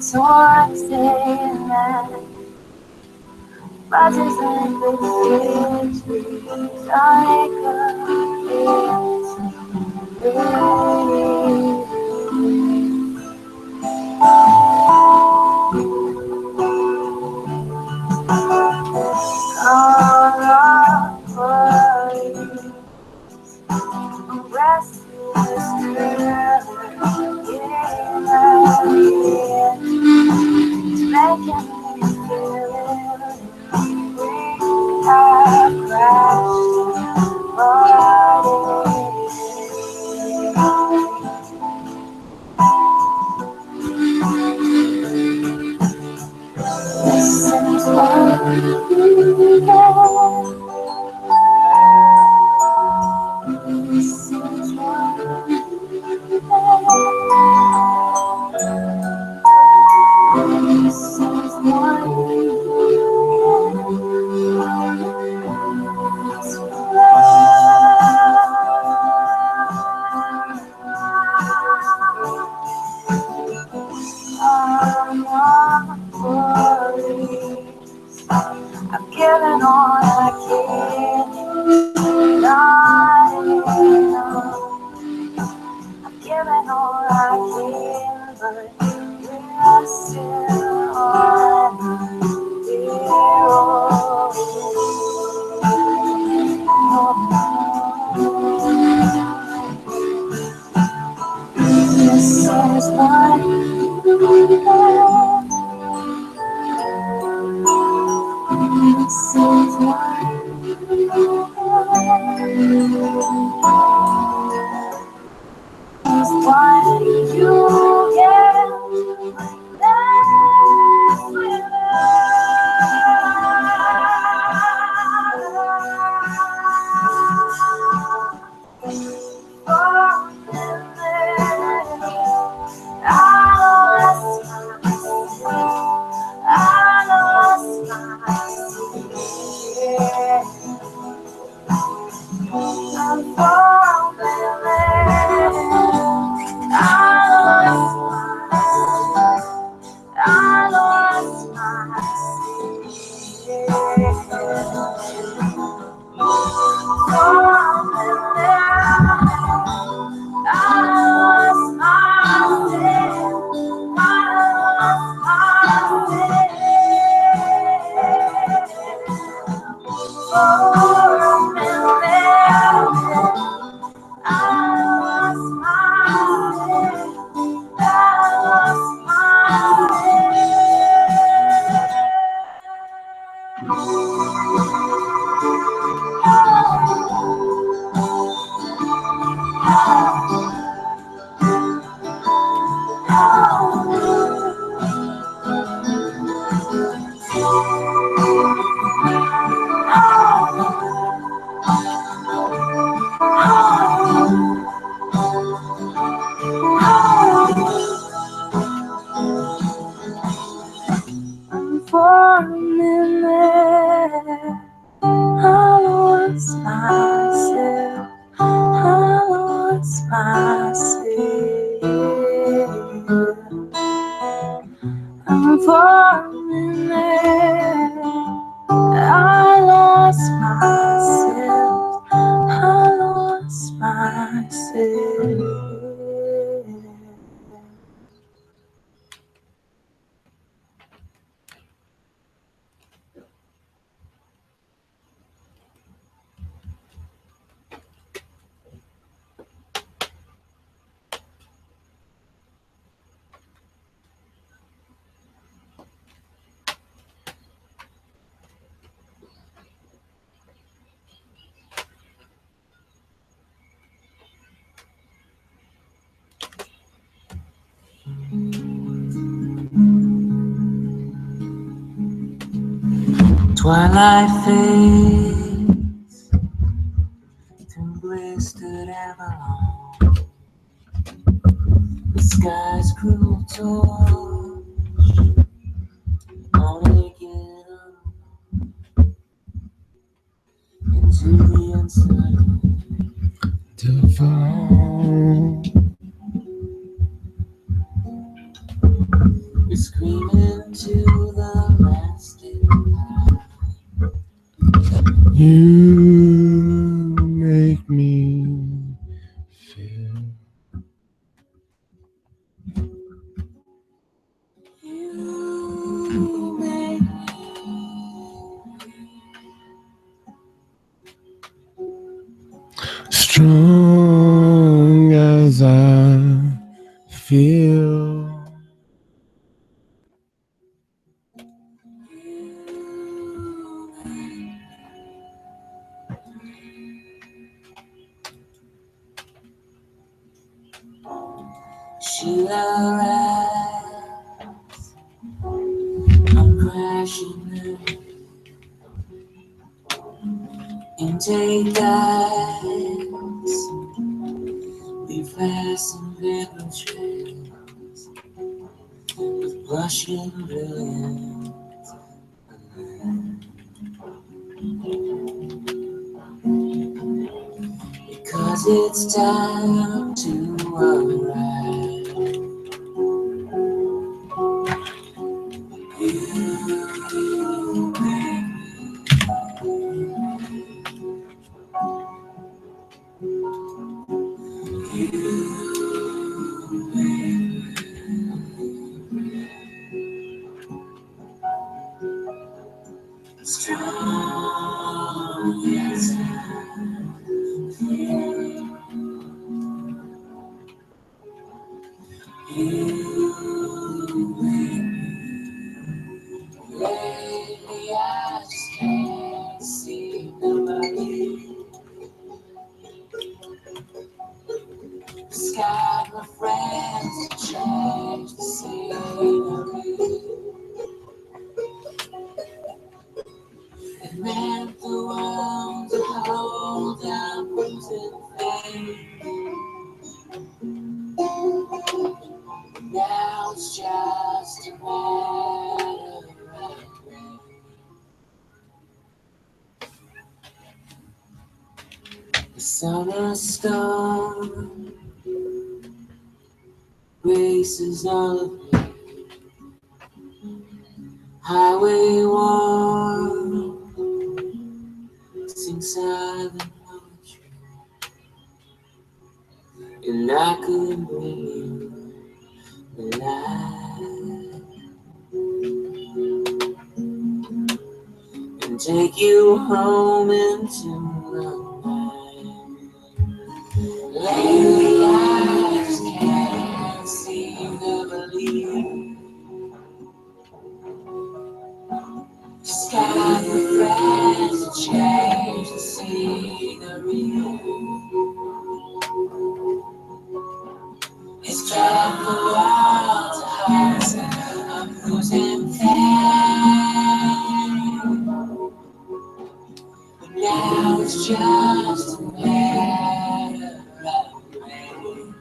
towards the land. Rises in the trees like a twilight fades to blistered Avalon. The sky's cruel torch, only get up into the uncertain to fall. We're screaming to the mastic eye. You make me feel. You make me Strong as I feel. Sheila rides, I'm crashing intake guides, leave flashing paper trails with blushing brilliance. Because it's time to arrive. You make strong as I feel. You make lately I just can't see nobody. Sky, my friends, to change the scenery. It meant the world to hold down bruising faith. Now it's just a matter of grace. The summer storm races all of me. Highway warm, sing silent poetry, and I could bring you alive and take you home into the night. Lately I just can't seem to believe. Sky with friends to change the scenery. It's time for all to hurt. I'm losing faith. But now it's just a matter of grace.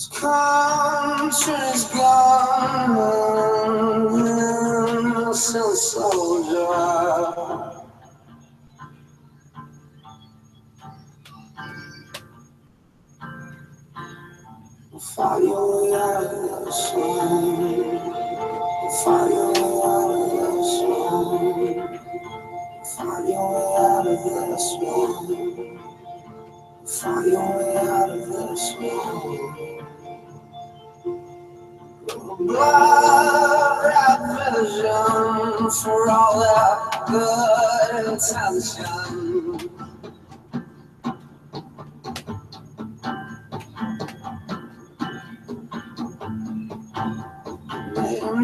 Country's gone, still soldier. Find your way out of this one. Find your way out of this one. Find your way out of this one. Find your way out of this one. Blood red vision for all that good intention.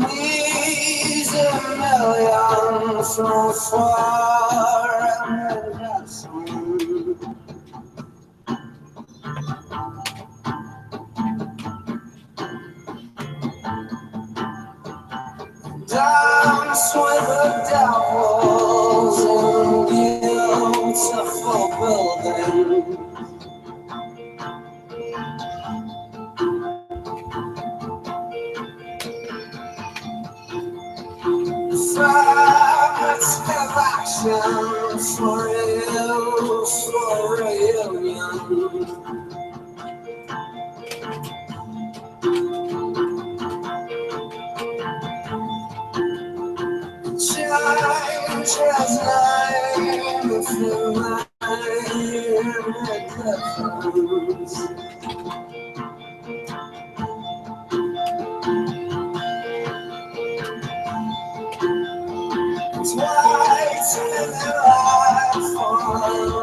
These a million from far and dance with the devils in beautiful buildings. Fabrics of action for you, for reunion. Change his name if you make a difference. Twice in your life for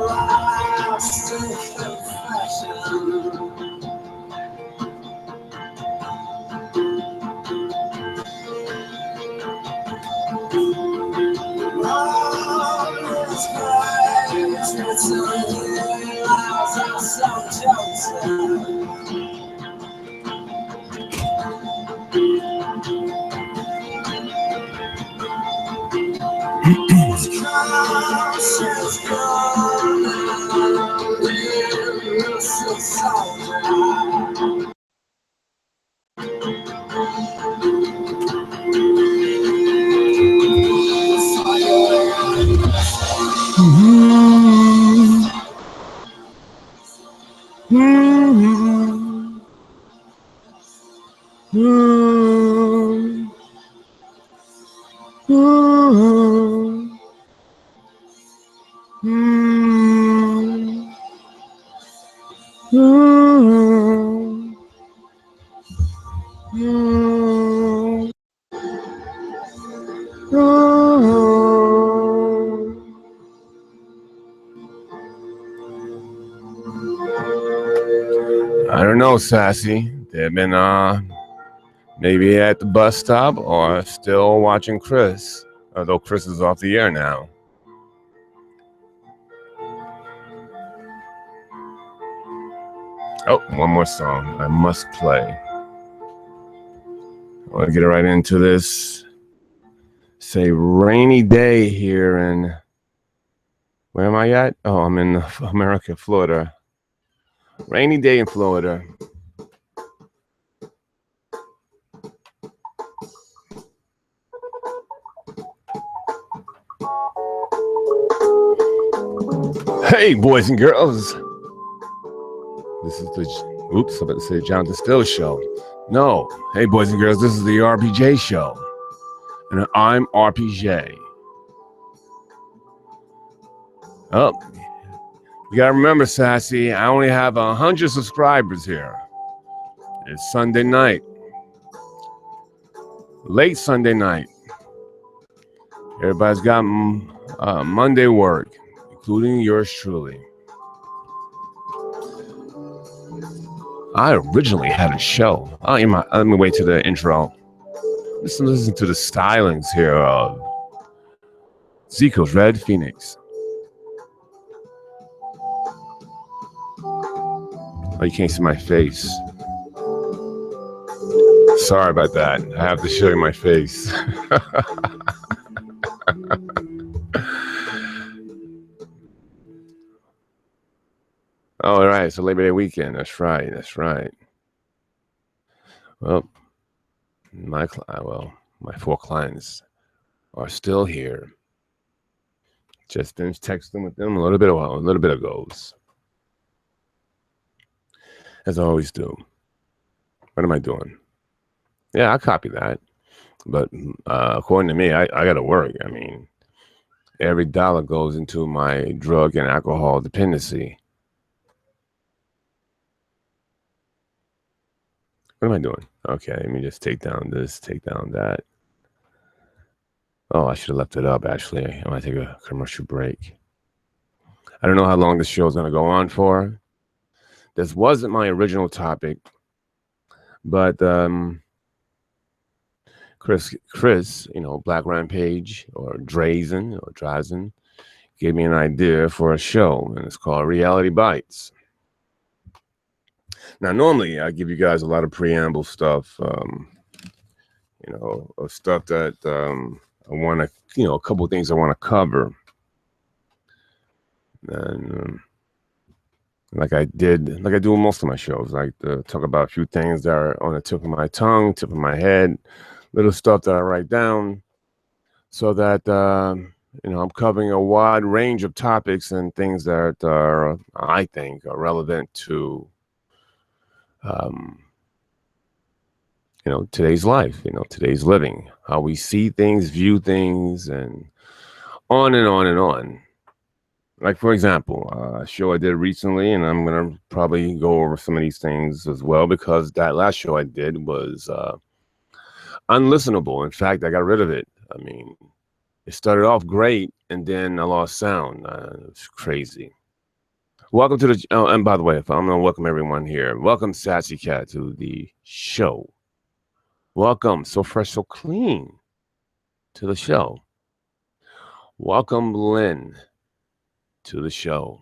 lasting confession. Love is great, it's a new lives of some Johnson. Conscience gone now, innocence all gone. I don't know, Sassy. They've been maybe at the bus stop or still watching Chris, although Chris is off the air now. Oh, one more song I must play. I want to get right into this. Say rainy day here in, where am I at? Oh, I'm in America, Florida. Rainy day in Florida. Hey, boys and girls. This is the, oops, I'm about to say Johnathan Steele Show. No, hey, boys and girls, this is the RPJ Show. And I'm RPJ. Oh, you gotta remember, Sassy, I only have 100 subscribers here. It's Sunday night. Late Sunday night. Everybody's got Monday work, including yours truly. I originally had a show. Oh, let me wait to the intro. Listen to the stylings here of Zeekos Red Phoenix. Oh, you can't see my face. Sorry about that. I have to show you my face. Oh, all right. So Labor Day weekend. That's right. That's right. Well, my 4 clients are still here. Just finished texting with them a little bit ago, as I always do. What am I doing? Yeah, I copy that, but according to me, I got to work. I mean, every dollar goes into my drug and alcohol dependency. What am I doing? Okay, let me just take down this, take down that. Oh, I should have left it up, actually. I want to take a commercial break. I don't know how long this show is going to go on for. This wasn't my original topic, but Chris, Black Rampage or Drazen, gave me an idea for a show, and it's called Reality Bites. Now, normally I give you guys a lot of preamble stuff, stuff that I want to, a couple of things I want to cover. And like I do in most of my shows, like to talk about a few things that are on the tip of my tongue, tip of my head, little stuff that I write down, so that I'm covering a wide range of topics and things that are, I think, are relevant to today's life, today's living, how we see things, view things, and on and on and on. Like, for example, a show I did recently, and I'm going to probably go over some of these things as well, because that last show I did was unlistenable. In fact, I got rid of it. I mean, it started off great, and then I lost sound. It was crazy. Welcome to the, and by the way, I'm going to welcome everyone here. Welcome, Sassy Cat, to the show. Welcome, So Fresh, So Clean, to the show. Welcome, Lynn, to the show.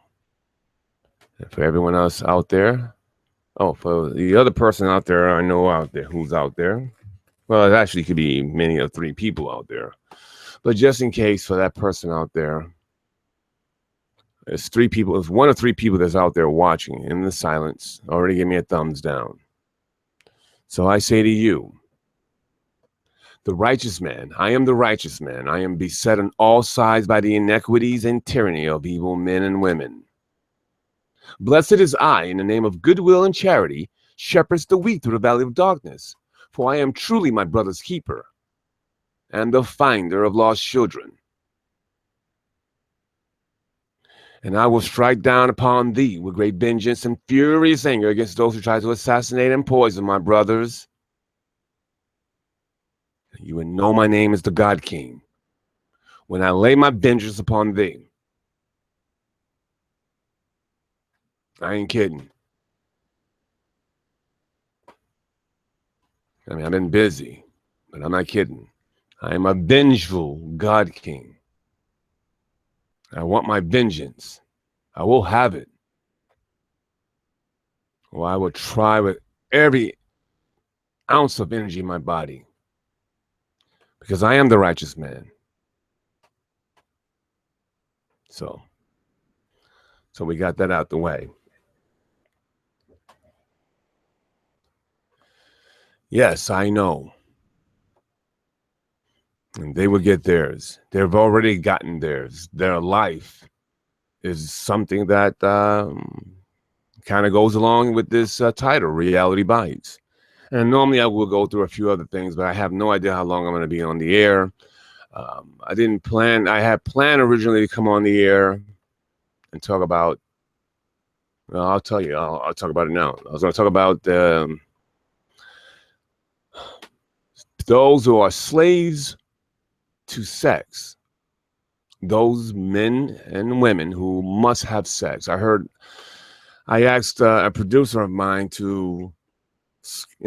And for everyone else out there, for the other person out there I know out there, who's out there, well, it actually could be many of 3 people out there. But just in case, for that person out there, it's 3 people. It's 1 of 3 people that's out there watching in the silence. Already give me a thumbs down. So I say to you, the righteous man, I am the righteous man. I am beset on all sides by the inequities and tyranny of evil men and women. Blessed is I, in the name of goodwill and charity, shepherds the weak through the valley of darkness. For I am truly my brother's keeper and the finder of lost children. And I will strike down upon thee with great vengeance and furious anger against those who try to assassinate and poison my brothers. You will know my name is the God King when I lay my vengeance upon thee. I ain't kidding. I mean, I've been busy, but I'm not kidding. I am a vengeful God King. I want my vengeance. I will have it. Or I will try with every ounce of energy in my body, because I am the righteous man. So we got that out the way. Yes, I know. And they will get theirs. They've already gotten theirs. Their life is something that kind of goes along with this title, Reality Bites. And normally I will go through a few other things, but I have no idea how long I'm going to be on the air. I didn't plan. I had planned originally to come on the air and talk about, well, I'll tell you, I'll talk about it now. I was going to talk about those who are slaves to sex, those men and women who must have sex. I asked a producer of mine to,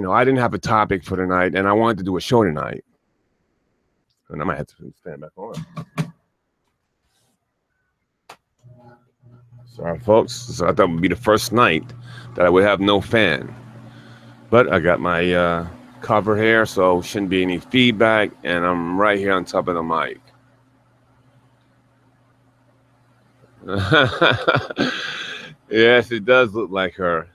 I didn't have a topic for tonight, and I wanted to do a show tonight. And I might have to stand back on. Sorry, folks. So I thought it would be the first night that I would have no fan. But I got my cover here, so shouldn't be any feedback, and I'm right here on top of the mic. Yes, it does look like her.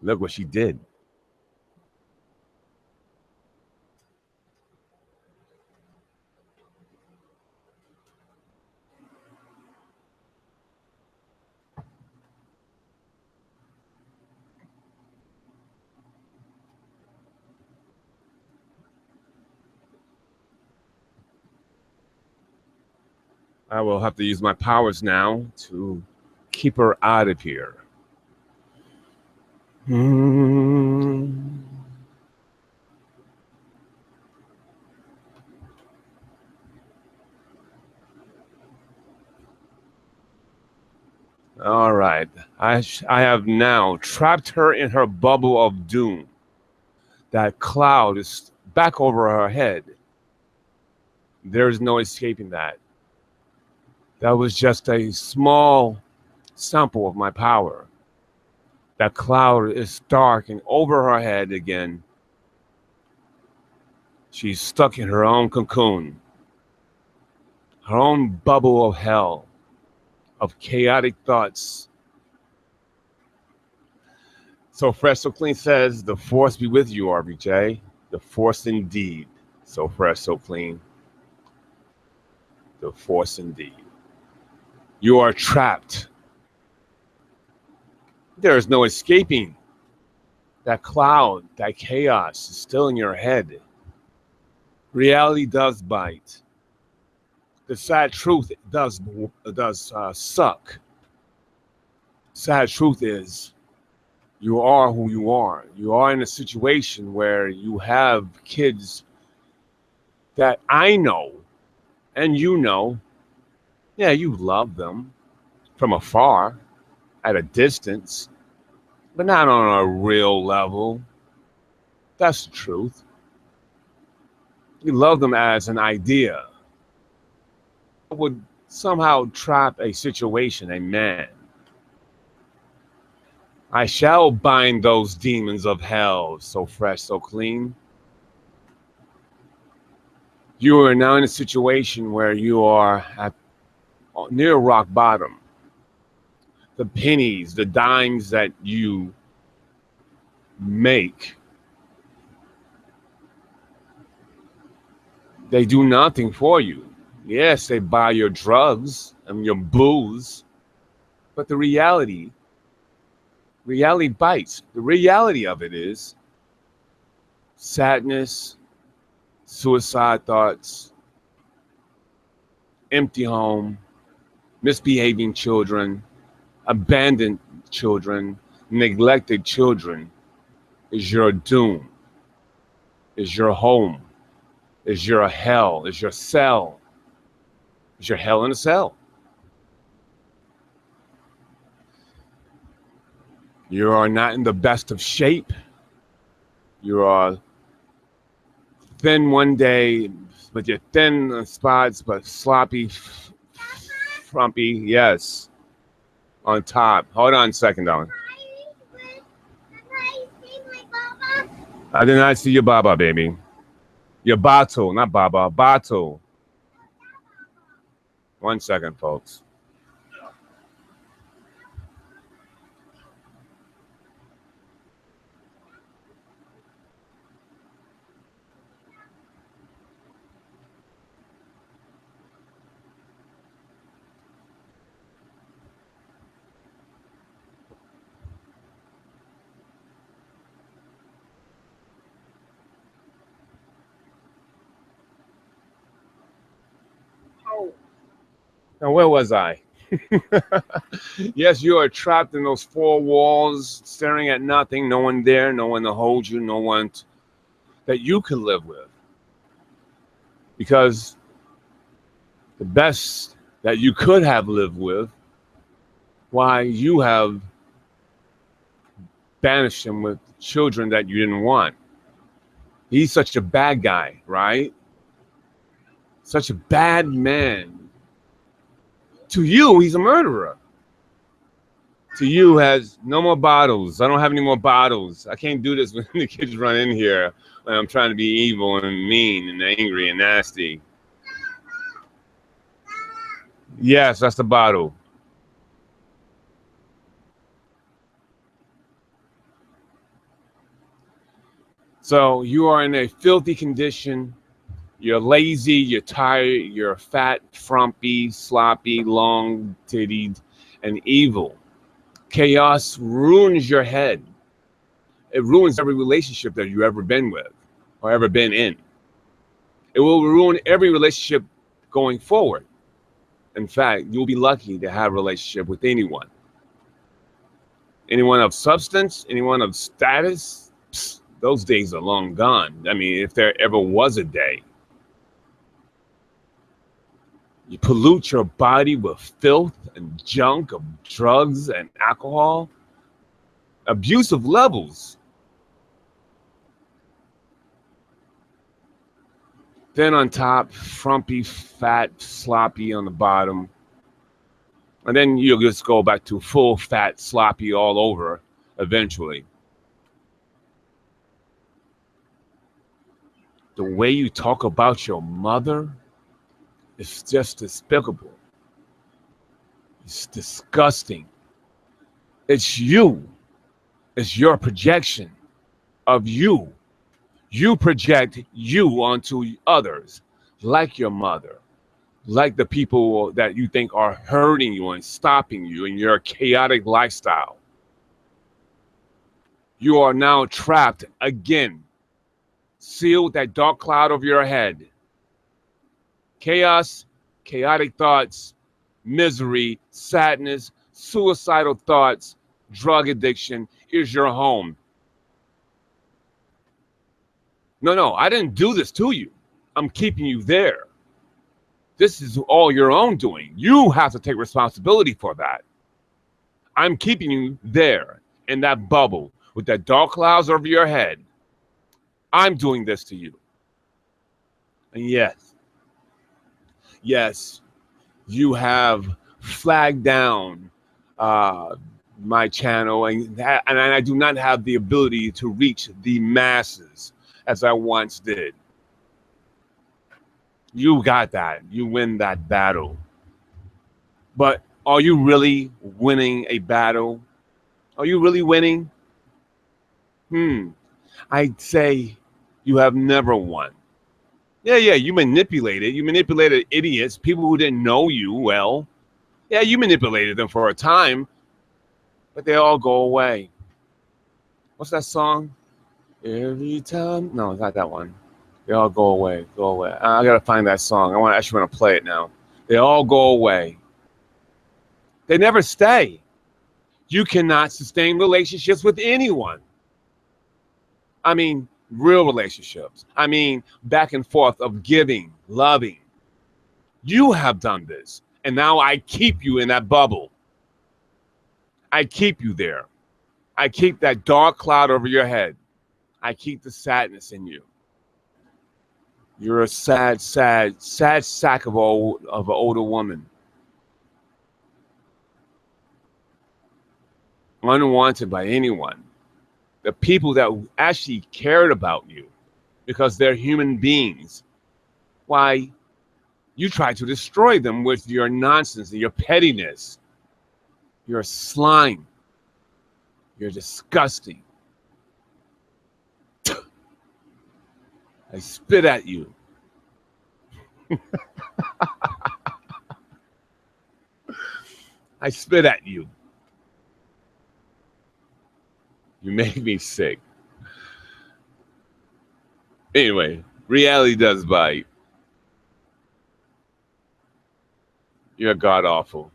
Look what she did. I will have to use my powers now to keep her out of here. All right. I have now trapped her in her bubble of doom. That cloud is back over her head. There's no escaping that. That was just a small sample of my power. That cloud is dark and over her head again. She's stuck in her own cocoon, her own bubble of hell, of chaotic thoughts. So Fresh, So Clean says, the force be with you, RPJ. The force indeed. So fresh, so clean. The force indeed. You are trapped. There is no escaping. That cloud, that chaos is still in your head. Reality does bite. The sad truth does suck. Sad truth is you are who you are. You are in a situation where you have kids that I know and you know, yeah, you love them from afar, at a distance, but not on a real level. That's the truth. You love them as an idea. It would somehow trap a situation, a man. I shall bind those demons of hell, so fresh, so clean. You are now in a situation where you are at near rock bottom. The pennies, the dimes that you make, they do nothing for you. Yes, they buy your drugs and your booze, but the reality bites. The reality of it is sadness, suicide thoughts, empty home, misbehaving children, abandoned children, neglected children is your doom, is your home, is your hell, is your cell, is your hell in a cell. You are not in the best of shape. You are thin one day, but you're thin spots, but sloppy, frumpy, yes, on top. Hold on a second, darling. I did not see your baba, baby. Your bottle, not baba, bottle. 1 second, folks. Now, where was I? Yes, you are trapped in those four walls, staring at nothing, no one there, no one to hold you, no one that you can live with. Because the best that you could have lived with, why you have banished him with children that you didn't want. He's such a bad guy, right? Such a bad man. To you, he's a murderer. To you, has no more bottles. I don't have any more bottles. I can't do this when the kids run in here when I'm trying to be evil and mean and angry and nasty. Yes, that's the bottle. So you are in a filthy condition. You're lazy, you're tired, you're fat, frumpy, sloppy, long-tittied, and evil. Chaos ruins your head. It ruins every relationship that you've ever been with or ever been in. It will ruin every relationship going forward. In fact, you'll be lucky to have a relationship with anyone. Anyone of substance, anyone of status, psst, those days are long gone. I mean, if there ever was a day. You pollute your body with filth and junk of drugs and alcohol. Abusive levels. Then on top, frumpy, fat, sloppy on the bottom. And then you'll just go back to full, fat, sloppy all over eventually. The way you talk about your mother is just despicable. It's disgusting. It's you. It's your projection of you. You project you onto others, like your mother, like the people that you think are hurting you and stopping you in your chaotic lifestyle. You are now trapped again, sealed that dark cloud over your head. Chaos, chaotic thoughts, misery, sadness, suicidal thoughts, drug addiction is your home. No, I didn't do this to you. I'm keeping you there. This is all your own doing. You have to take responsibility for that. I'm keeping you there in that bubble with that dark clouds over your head. I'm doing this to you. And yes, you have flagged down my channel, and I do not have the ability to reach the masses as I once did. You got that. You win that battle. But are you really winning a battle? Are you really winning? I'd say you have never won. Yeah, you manipulated. You manipulated idiots, people who didn't know you well. Yeah, you manipulated them for a time, but they all go away. What's that song? Every time. No, it's not that one. They all go away. Go away. I gotta find that song. I actually want to play it now. They all go away. They never stay. You cannot sustain relationships with anyone. I mean, real relationships. I mean, back and forth of giving, loving. You have done this, and now I keep you in that bubble. I keep you there. I keep that dark cloud over your head. I keep the sadness in you. You're a sad sack of an older woman. Unwanted by anyone. The people that actually cared about you because they're human beings. Why? You try to destroy them with your nonsense and your pettiness. You're slime. You're disgusting. I spit at you. I spit at you. You make me sick. Anyway, reality does bite. You're god awful.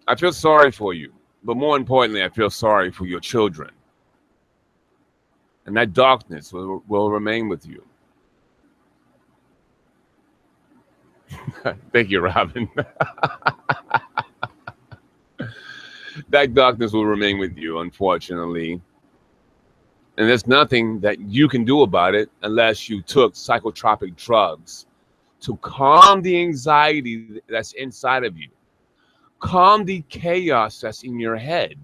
I feel sorry for you, but more importantly, I feel sorry for your children. And that darkness will remain with you. Thank you, Robin. That darkness will remain with you, unfortunately. And there's nothing that you can do about it unless you took psychotropic drugs to calm the anxiety that's inside of you. Calm the chaos that's in your head.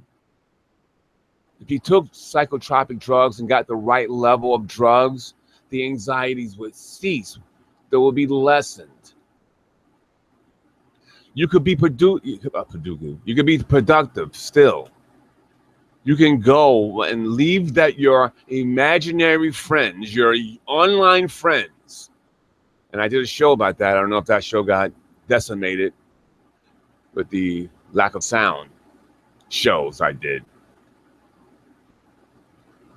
If you took psychotropic drugs and got the right level of drugs, the anxieties would cease. They will be lessened. You could be productive still. You can go and leave that your imaginary friends, your online friends, and I did a show about that. I don't know if that show got decimated with the lack of sound shows I did.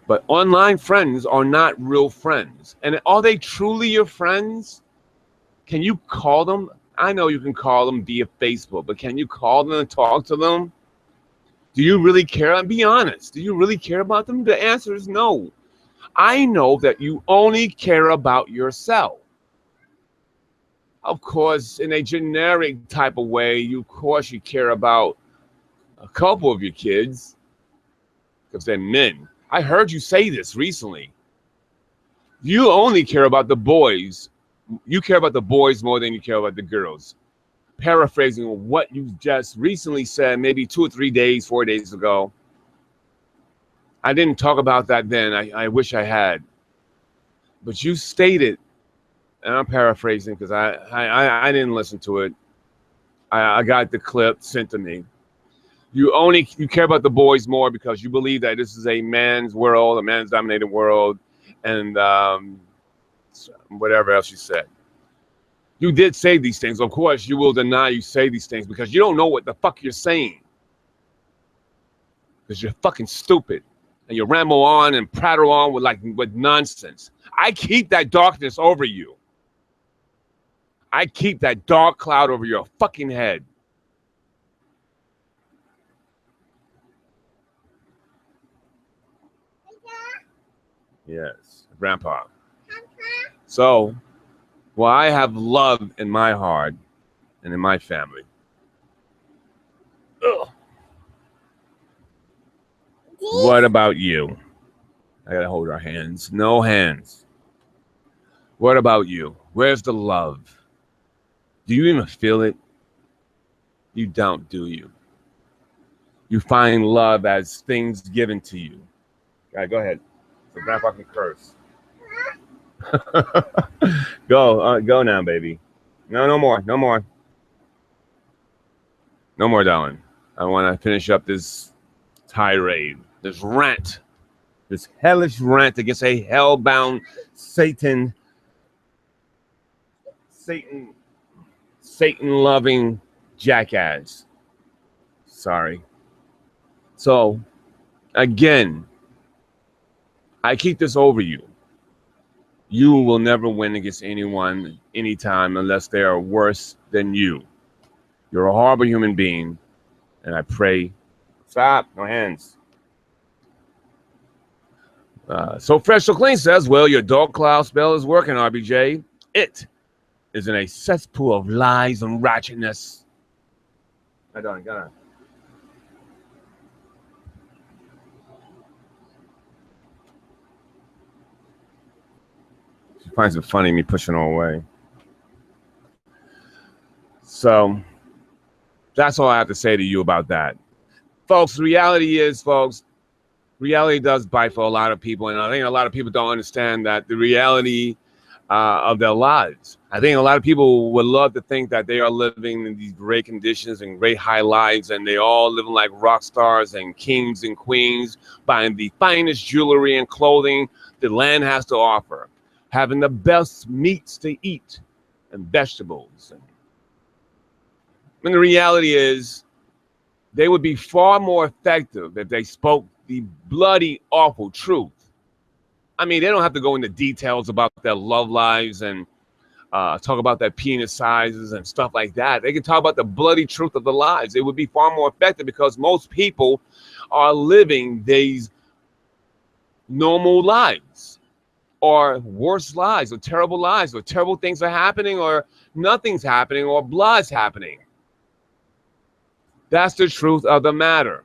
But online friends are not real friends. And are they truly your friends? Can you call them? I know you can call them via Facebook, but can you call them and talk to them? Do you really care? And be honest. Do you really care about them? The answer is no. I know that you only care about yourself. Of course, in a generic type of way, of course you care about a couple of your kids because they're men. I heard you say this recently. You only care about the boys. You care about the boys more than you care about the girls. Paraphrasing what you just recently said, maybe 2 or 3 days, 4 days ago. I didn't talk about that then. I wish I had. But you stated, and I'm paraphrasing because I didn't listen to it. I got the clip sent to me. You care about the boys more because you believe that this is a man's world, a man's dominated world, and whatever else you said. You did say these things. Of course, you will deny you say these things because you don't know what the fuck you're saying. Because you're fucking stupid. And you ramble on and prattle on with nonsense. I keep that darkness over you. I keep that dark cloud over your fucking head. Yes, Grandpa. So, well, I have love in my heart and in my family. Ugh. What about you? I gotta hold our hands. No hands. What about you? Where's the love? Do you even feel it? You don't, do you? You find love as things given to you. All right, go ahead. So Grandpa can curse. Go now, baby. No more, darling. I want to finish up this tirade, this rant, this hellish rant against a hellbound Satan-loving jackass. Sorry. So, again, I keep this over you. You will never win against anyone, anytime, unless they are worse than you. You're a horrible human being, and I pray. Stop, no hands. So Fresh So Clean says, well, your dog cloud spell is working, RPJ. It is in a cesspool of lies and ratchetness. I don't got it. She finds it funny me pushing her away. So that's all I have to say to you about that. Folks, the reality is, reality does bite for a lot of people. And I think a lot of people don't understand that the reality of their lives. I think a lot of people would love to think that they are living in these great conditions and great high lives, and they all living like rock stars and kings and queens, buying the finest jewelry and clothing the land has to offer, having the best meats to eat and vegetables. And the reality is, they would be far more effective if they spoke the bloody, awful truth. I mean, they don't have to go into details about their love lives and talk about their penis sizes and stuff like that. They can talk about the bloody truth of the lives. It would be far more effective because most people are living these normal lives or worse lives or terrible things are happening or nothing's happening or blood's happening. That's the truth of the matter.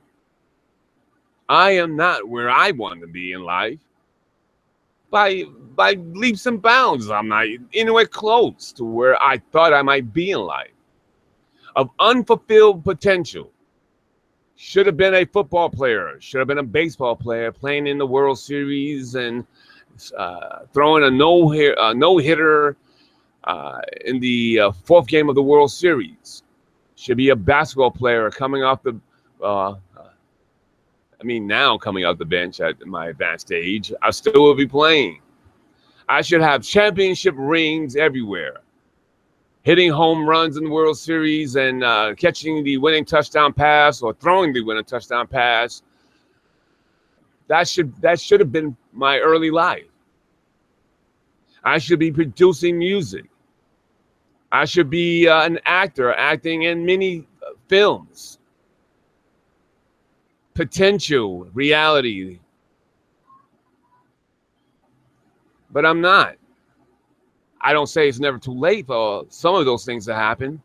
I am not where I want to be in life. By leaps and bounds, I'm not anywhere close to where I thought I might be in life. Of unfulfilled potential. Should have been a football player. Should have been a baseball player playing in the World Series and throwing a no-hitter in the fourth game of the World Series. Should be a basketball player coming off the I mean, now coming out the bench at my advanced age, I still will be playing. I should have championship rings everywhere. Hitting home runs in the World Series and catching the winning touchdown pass or throwing the winning touchdown pass. That should have been my early life. I should be producing music. I should be an actor acting in many films. Potential, reality. But I'm not. I don't say it's never too late for some of those things to happen.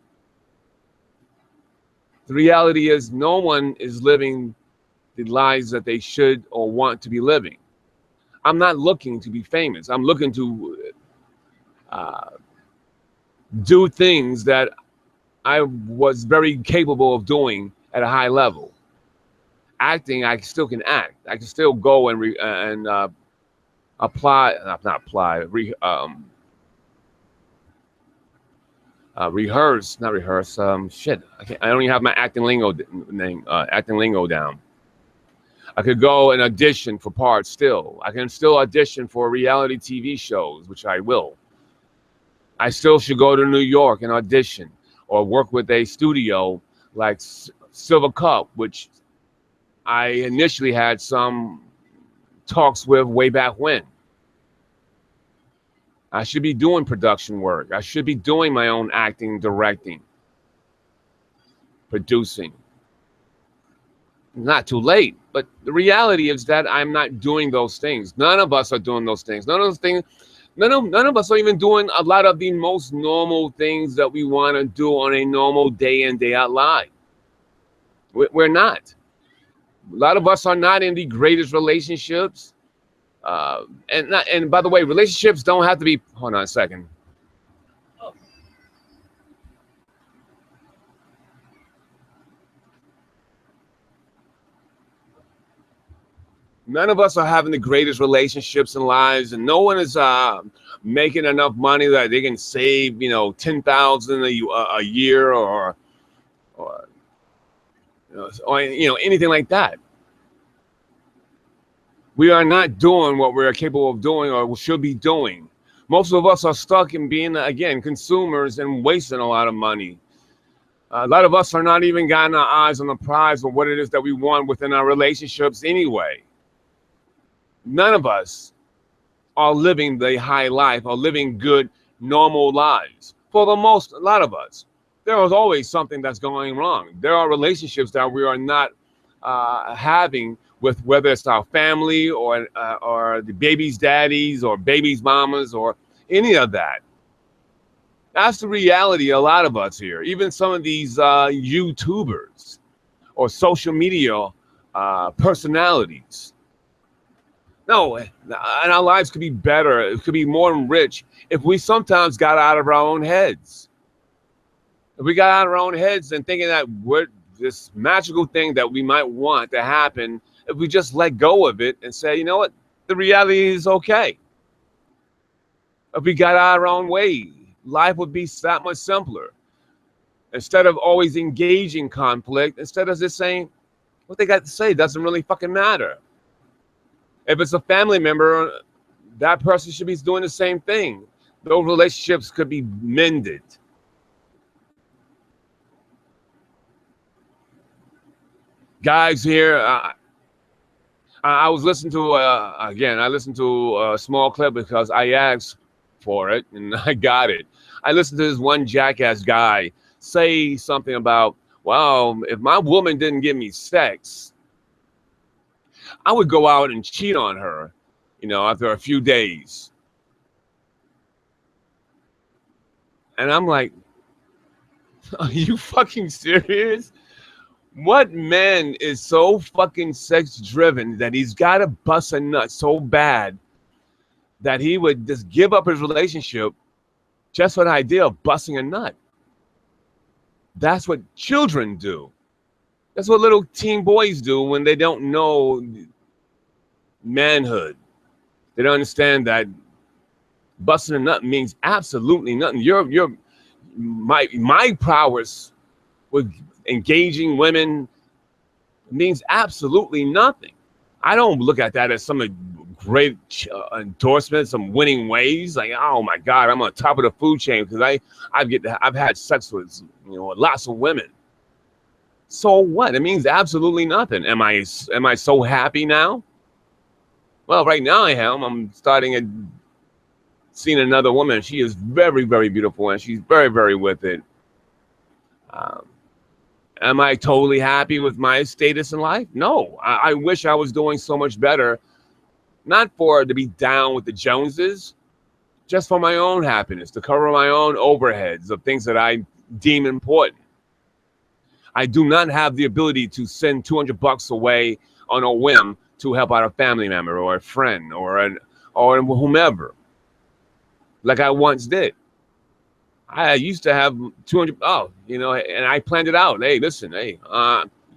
The reality is no one is living the lives that they should or want to be living. I'm not looking to be famous. I'm looking to do things that I was very capable of doing at a high level. Acting, I still can act. I can still go and rehearse. I don't even have my acting lingo down. I could go and audition for parts still. I can still audition for reality TV shows, which I will. I still should go to New York and audition or work with a studio like Silver Cup, which I initially had some talks with way back when. I should be doing production work. I should be doing my own acting, directing, producing. Not too late, but the reality is that I'm not doing those things. None of us are doing those things. None of us are even doing a lot of the most normal things that we want to do on a normal day in, day out life. We're not. A lot of us are not in the greatest relationships. And by the way, relationships don't have to be, hold on a second. None of us are having the greatest relationships in lives, and no one is making enough money that they can save, $10,000 a year or anything like that. We are not doing what we're capable of doing or should be doing. Most of us are stuck in being, again, consumers and wasting a lot of money. A lot of us are not even got our eyes on the prize of what it is that we want within our relationships anyway. None of us are living the high life or living good, normal lives. For the most, a lot of us, there is always something that's going wrong. There are relationships that we are not having with, whether it's our family or the baby's daddies or baby's mamas or any of that. That's the reality of a lot of us here. Even some of these YouTubers or social media personalities. No, and our lives could be better. It could be more enriched if we sometimes got out of our own heads. If we got out of our own heads and thinking that we're this magical thing that we might want to happen, if we just let go of it and say, you know what, the reality is okay. If we got out of our own way, life would be that much simpler. Instead of always engaging conflict, instead of just saying, what they got to say doesn't really fucking matter. If it's a family member, that person should be doing the same thing. Those relationships could be mended. Guys here, I was listening to, I listened to a small clip because I asked for it and I got it. I listened to this one jackass guy say something about, well, if my woman didn't give me sex, I would go out and cheat on her, after a few days. And I'm like, are you fucking serious? What man is so fucking sex driven that he's got to bust a nut so bad that he would just give up his relationship just for the idea of busting a nut? That's what children do. That's what little teen boys do when they don't know manhood. They don't understand that busting a nut means absolutely nothing. My prowess with engaging women, means absolutely nothing. I don't look at that as some great endorsement, some winning ways. Like, oh my God, I'm on top of the food chain because I've had sex with lots of women. So what? It means absolutely nothing. Am I so happy now? Well, right now I am. I'm starting at seeing another woman. She is very, very beautiful, and she's very, very with it. Am I totally happy with my status in life? No. I wish I was doing so much better, not to be down with the Joneses, just for my own happiness, to cover my own overheads of things that I deem important. I do not have the ability to send $200 away on a whim to help out a family member or a friend or whomever, like I once did. I used to have 200. And I planned it out. Hey, listen, hey,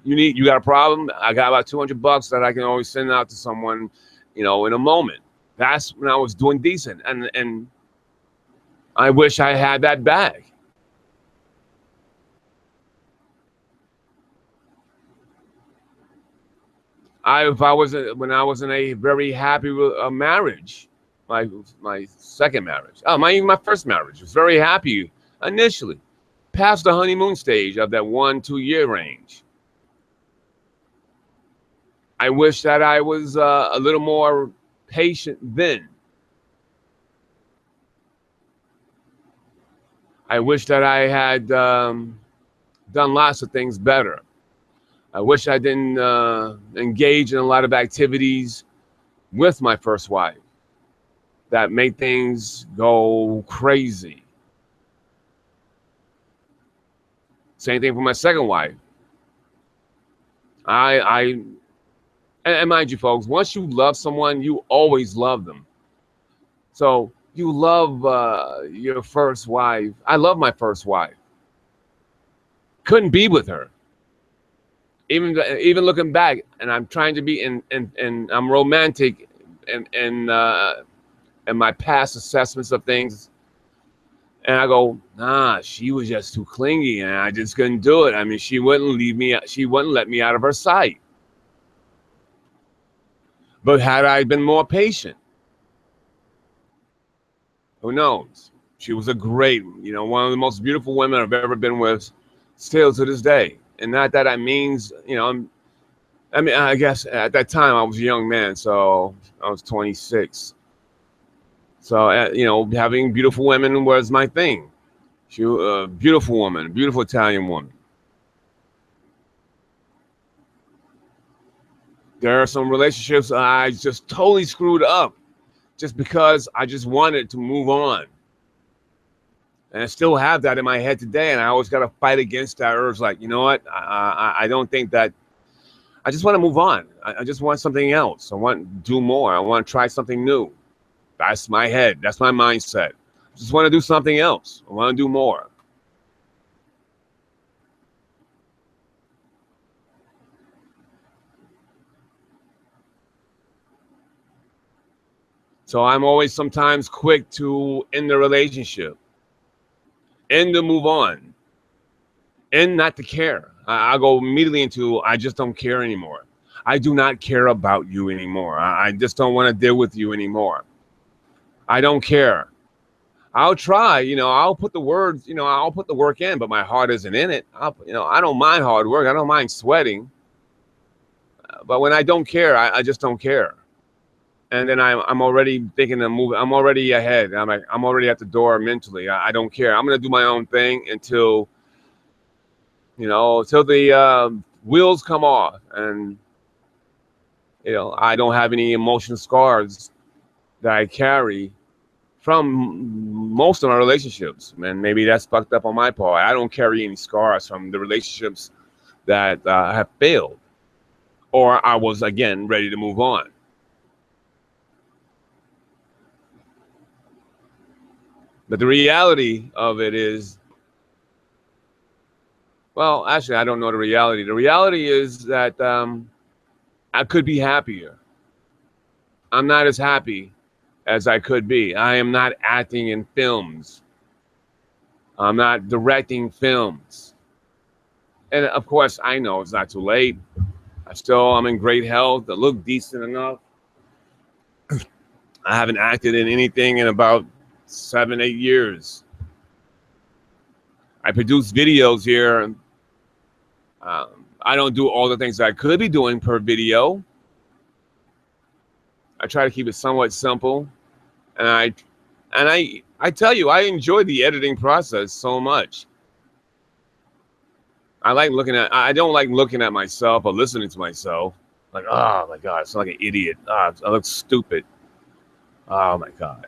you got a problem? I got about $200 that I can always send out to someone, in a moment. That's when I was doing decent, and I wish I had that bag. When I was in a very happy marriage, my second marriage, even my first marriage, was very happy initially, past the honeymoon stage of that 1-2 year range. I wish that I was a little more patient then. I wish that I had done lots of things better. I wish I didn't engage in a lot of activities with my first wife that made things go crazy. Same thing for my second wife. And mind you, folks, once you love someone, you always love them. So you love your first wife. I love my first wife. Couldn't be with her. Even looking back, and I'm trying to be and I'm romantic and my past assessments of things, and I go, nah, she was just too clingy, and I just couldn't do it. I mean, she wouldn't leave me. She wouldn't let me out of her sight. But had I been more patient, who knows? She was a great, one of the most beautiful women I've ever been with, still to this day. And not that I means, I guess at that time I was a young man, so I was 26. So, having beautiful women was my thing. She was a beautiful woman, a beautiful Italian woman. There are some relationships I just totally screwed up just because I just wanted to move on. And I still have that in my head today, and I always got to fight against that urge. Like, you know what? I don't think that. I just want to move on. I just want something else. I want to do more. I want to try something new. That's my head. That's my mindset. I just want to do something else. I want to do more. So I'm always sometimes quick to end the relationship, end to move on, end not to care. I go immediately into I just don't care anymore. I do not care about you anymore. I just don't want to deal with you anymore. I don't care. I'll try, I'll put the words, I'll put the work in, but my heart isn't in it. I don't mind hard work. I don't mind sweating. But when I don't care, I just don't care. And then I'm already thinking of moving. I'm already ahead. I'm already at the door mentally. I don't care. I'm going to do my own thing until the wheels come off and, I don't have any emotional scars that I carry from most of my relationships. And maybe that's fucked up on my part. I don't carry any scars from the relationships that have failed, or I was, again, ready to move on. But the reality of it is, well, actually, I don't know the reality. The reality is that I could be happier. I'm not as happy as I could be. I am not acting in films. I'm not directing films. And of course, I know it's not too late. I'm in great health. I look decent enough. I haven't acted in anything in about 7, 8 years. I produce videos here. I don't do all the things I could be doing per video. I try to keep it somewhat simple, and I tell you, I enjoy the editing process so much. I don't like looking at myself or listening to myself. Like, oh my God, I sound like an idiot. I look stupid. Oh my God.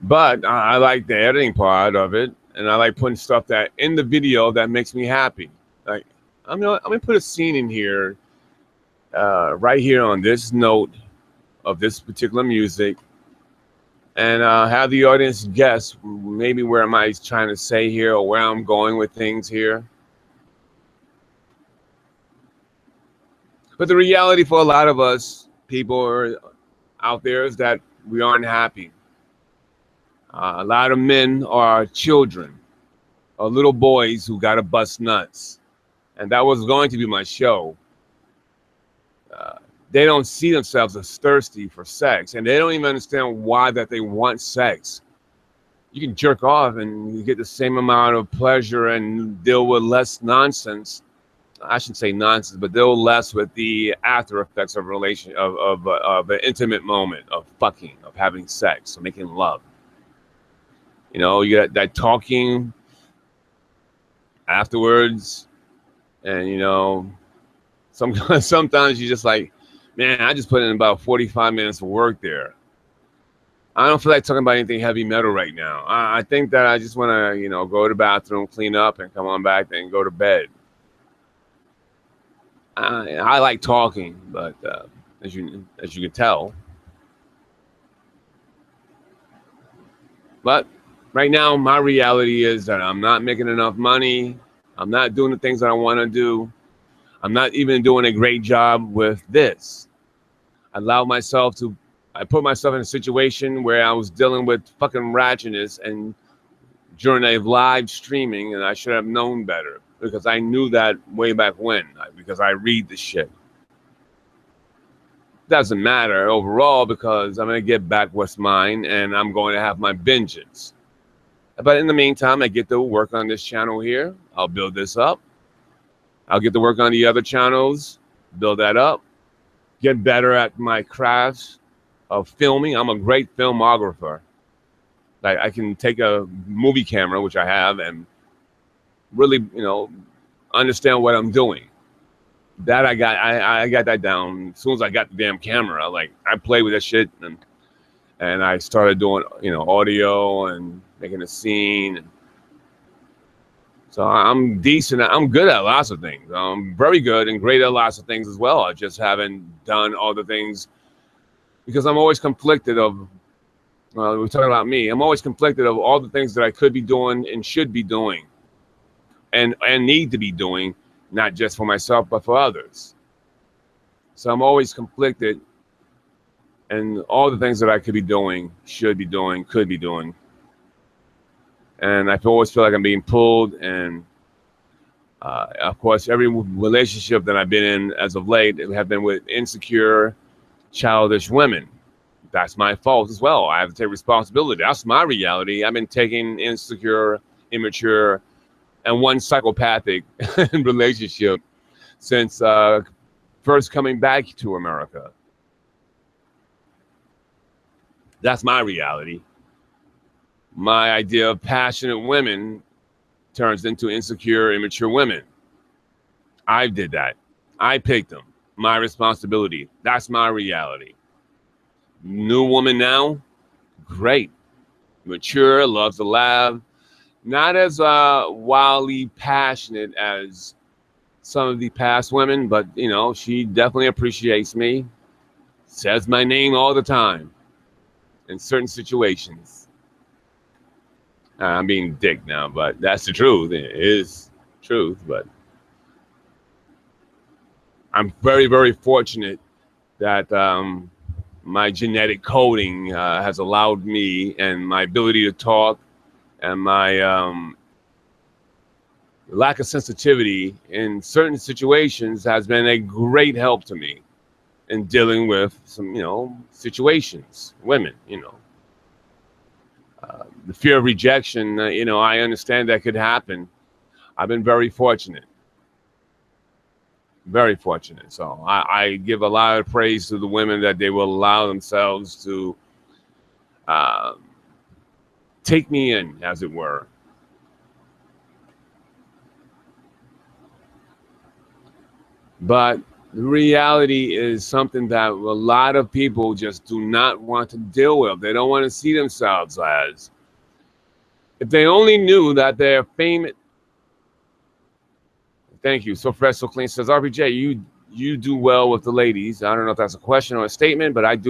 But I like the editing part of it, and I like putting stuff that in the video that makes me happy. Like, I'm gonna put a scene in here, right here on this note of this particular music, and have the audience guess maybe where am I trying to say here or where I'm going with things here. But the reality for a lot of us people out there is that we aren't happy. A lot of men are children or little boys who got to bust nuts. And that was going to be my show. They don't see themselves as thirsty for sex, and they don't even understand why that they want sex. You can jerk off and you get the same amount of pleasure and deal with less nonsense. I shouldn't say nonsense, but deal less with the after effects of of an intimate moment of fucking, of having sex, of making love. You know, you got that talking afterwards, and you know, sometimes you just like, man, I just put in about 45 minutes of work there. I don't feel like talking about anything heavy metal right now. I think that I just want to, you know, go to the bathroom, clean up, and come on back and go to bed. I like talking, but as you can tell. But right now, my reality is that I'm not making enough money. I'm not doing the things that I want to do. I'm not even doing a great job with this. I put myself in a situation where I was dealing with fucking ratchetness and during a live streaming, and I should have known better because I knew that way back when, because I read the shit. Doesn't matter overall because I'm going to get back what's mine and I'm going to have my vengeance. But in the meantime, I get to work on this channel here. I'll build this up. I'll get to work on the other channels, build that up, get better at my crafts of filming. I'm a great filmographer. Like, I can take a movie camera, which I have, and really, you know, understand what I'm doing. That I got that down. As soon as I got the damn camera, like, I played with that shit, and I started doing, you know, audio and making a scene. So I'm decent. I'm good at lots of things. I'm very good and great at lots of things as well. I just haven't done all the things because I'm always conflicted of, we're talking about me. I'm always conflicted of all the things that I could be doing and should be doing and need to be doing, not just for myself, but for others. So I'm always conflicted, and all the things that I could be doing, should be doing, could be doing. And I always feel like I'm being pulled. And of course, every relationship that I've been in as of late have been with insecure, childish women. That's my fault as well. I have to take responsibility. That's my reality. I've been taking insecure, immature, and one psychopathic relationship since first coming back to America. That's my reality. My idea of passionate women turns into insecure, immature women. I did that. I picked them. My responsibility. That's my reality. New woman now, great. Mature, loves to laugh. Not as wildly passionate as some of the past women, but, you know, she definitely appreciates me. Says my name all the time in certain situations. I'm being dick now, but that's the truth. It is truth, but I'm very, very fortunate that my genetic coding has allowed me, and my ability to talk, and my lack of sensitivity in certain situations has been a great help to me in dealing with some, situations, women, the fear of rejection, I understand that could happen. I've been very fortunate. Very fortunate. So I give a lot of praise to the women that they will allow themselves to take me in, as it were. But the reality is something that a lot of people just do not want to deal with. They don't want to see themselves as. If they only knew that they're famous. Thank you. So fresh, so clean says, RPJ, you do well with the ladies. I don't know if that's a question or a statement, but I've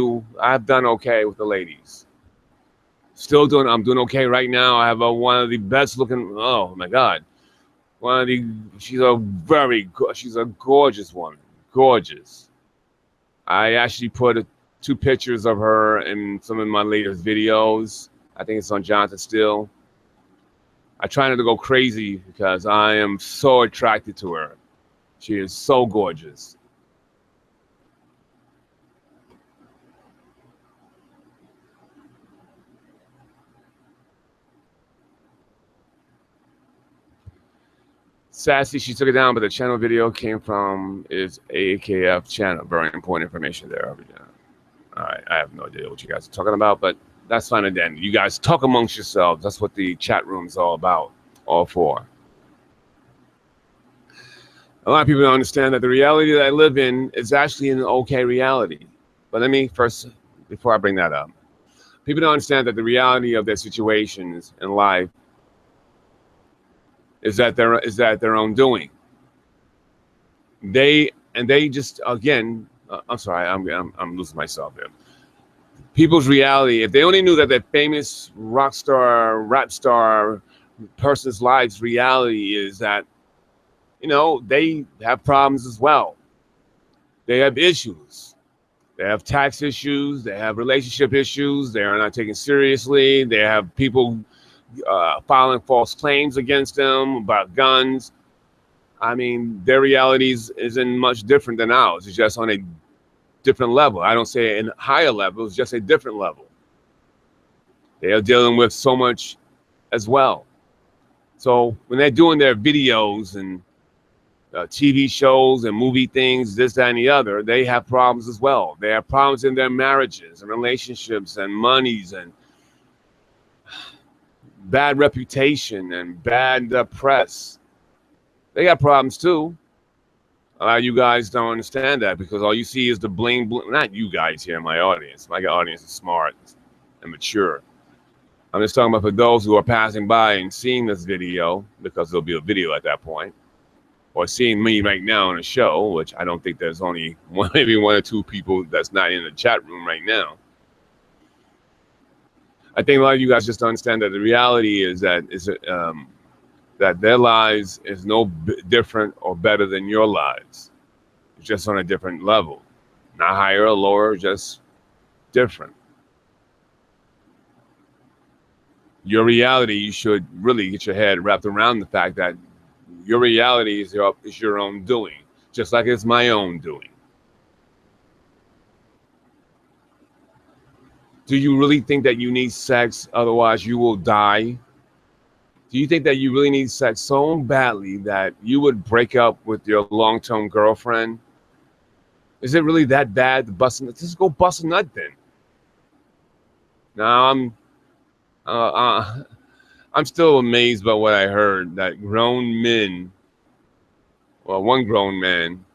done okay with the ladies. I'm doing okay right now. I have one of the best looking, oh my God. She's a gorgeous woman. Gorgeous. I actually put 2 pictures of her in some of my latest videos. I think it's on Johnathan Steele. I try not to go crazy because I am so attracted to her. She is so gorgeous. Sassy, she took it down, but the channel video came from is AKF channel. Very important information there. All right, I have no idea what you guys are talking about, but that's fine. And then you guys talk amongst yourselves. That's what the chat room is all about, all for. A lot of people don't understand that the reality that I live in is actually an okay reality. But let me first, before I bring that up, people don't understand that the reality of their situations in life is that their own doing. They just, again, I'm sorry, I'm losing myself here. People's reality, if they only knew that that famous rock star, rap star person's life's reality is that, they have problems as well. They have issues. They have tax issues. They have relationship issues. They are not taken seriously. They have people filing false claims against them about guns. I mean, their realities isn't much different than ours. It's just on a different level. I don't say in higher level. It's just a different level. They are dealing with so much as well. So when they're doing their videos and TV shows and movie things, this, that, and the other, they have problems as well. They have problems in their marriages and relationships and monies and bad reputation and bad press. They got problems too. A lot of you guys don't understand that because all you see is the bling, bling. Not you guys here, my audience. My audience is smart and mature. I'm just talking about for those who are passing by and seeing this video, because there'll be a video at that point, or seeing me right now on a show, which I don't think there's only maybe 1 or 2 people that's not in the chat room right now. I think a lot of you guys just don't understand that the reality is that that their lives is no different or better than your lives. It's just on a different level, not higher or lower, just different. Your reality, you should really get your head wrapped around the fact that your reality is your own doing, just like it's my own doing. Do you really think that you need sex, otherwise you will die? Do you think that you really need sex so badly that you would break up with your long-term girlfriend? Is it really that bad to bust a nut? Just go bust a nut then. Now I'm still amazed by what I heard, that grown men, well, one grown man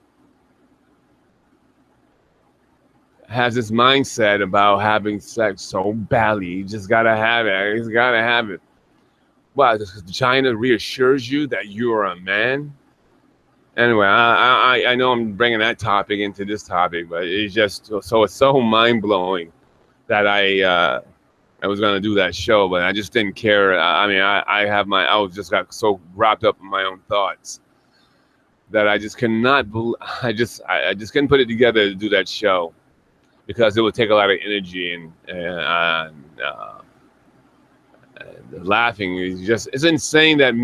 has this mindset about having sex so badly. You just gotta have it. He's gotta have it. Well, China reassures you that you are a man. Anyway, I know I'm bringing that topic into this topic, but it's just it's so mind blowing that I was gonna do that show, but I just didn't care. I mean, I just got so wrapped up in my own thoughts that I just cannot. I just couldn't put it together to do that show because it would take a lot of energy and laughing is just, it's insane that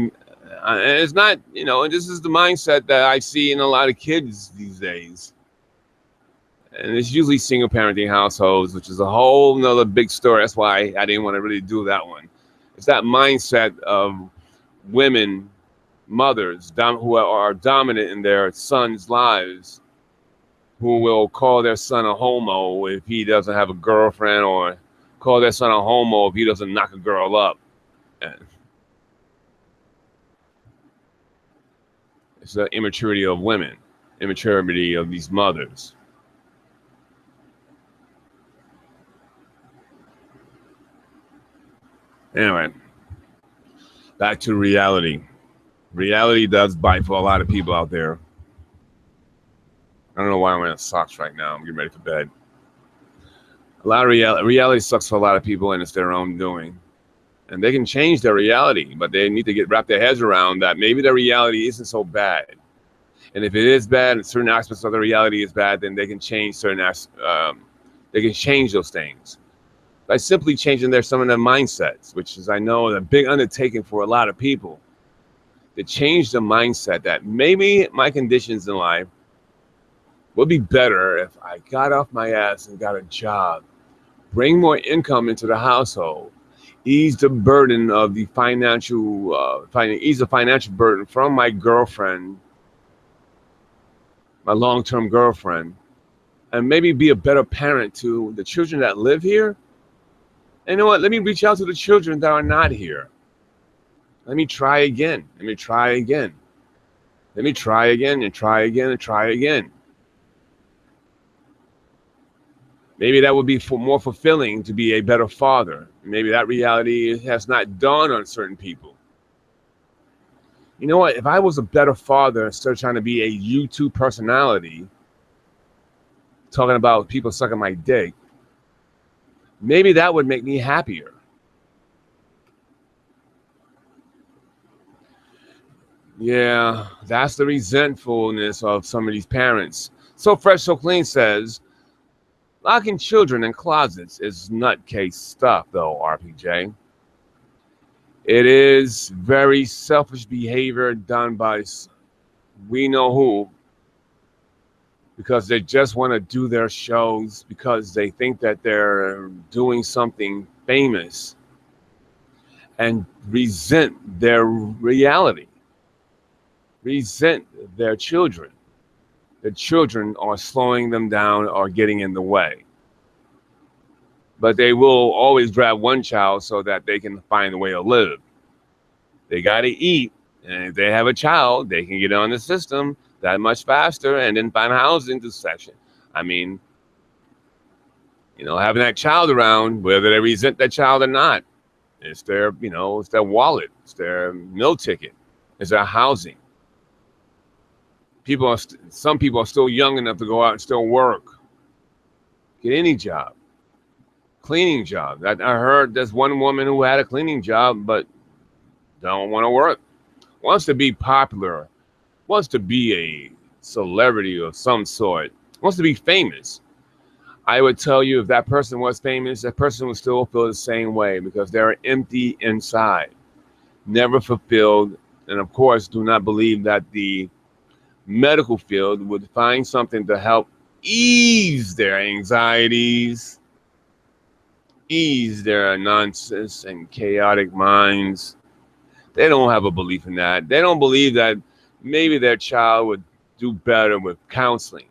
And it's not, and this is the mindset that I see in a lot of kids these days. And it's usually single parenting households, which is a whole nother big story. That's why I didn't want to really do that one. It's that mindset of women, mothers, who are dominant in their sons' lives, who will call their son a homo if he doesn't have a girlfriend, or call their son a homo if he doesn't knock a girl up. And it's the immaturity of women, immaturity of these mothers. Anyway, back to reality. Reality does bite for a lot of people out there. I don't know why I'm wearing socks right now. I'm getting ready for bed. A lot of reality sucks for a lot of people, and it's their own doing. And they can change their reality, but they need to wrap their heads around that maybe their reality isn't so bad. And if it is bad, and certain aspects of the reality is bad, then they can change they can change those things by simply changing some of their mindsets, which is, I know, a big undertaking for a lot of people, to change the mindset that maybe my conditions in life would be better if I got off my ass and got a job, bring more income into the household, ease the burden of the ease the financial burden from my girlfriend, my long-term girlfriend, and maybe be a better parent to the children that live here. And you know what? Let me reach out to the children that are not here. Let me try again. Let me try again. Let me try again and try again and try again. Maybe that would be more fulfilling to be a better father. Maybe that reality has not dawned on certain people. You know what? If I was a better father instead of trying to be a YouTube personality, talking about people sucking my dick, maybe that would make me happier. Yeah, that's the resentfulness of some of these parents. So Fresh, So Clean says, locking children in closets is nutcase stuff, though, RPJ. It is very selfish behavior done by we know who, because they just want to do their shows because they think that they're doing something famous and resent their reality, resent their children. The children are slowing them down or getting in the way. But they will always grab one child so that they can find a way to live. They got to eat. And if they have a child, they can get on the system that much faster and then find housing to section. I mean, having that child around, whether they resent that child or not, it's their, it's their wallet, it's their meal ticket, it's their housing. Some people are still young enough to go out and still work, get any job, cleaning job. I heard there's one woman who had a cleaning job, but don't want to work, wants to be popular, wants to be a celebrity of some sort, wants to be famous. I would tell you, if that person was famous, that person would still feel the same way because they're empty inside, never fulfilled, and of course do not believe that the medical field would find something to help ease their anxieties, ease their nonsense and chaotic minds. They don't have a belief in that. They don't believe that maybe their child would do better with counseling.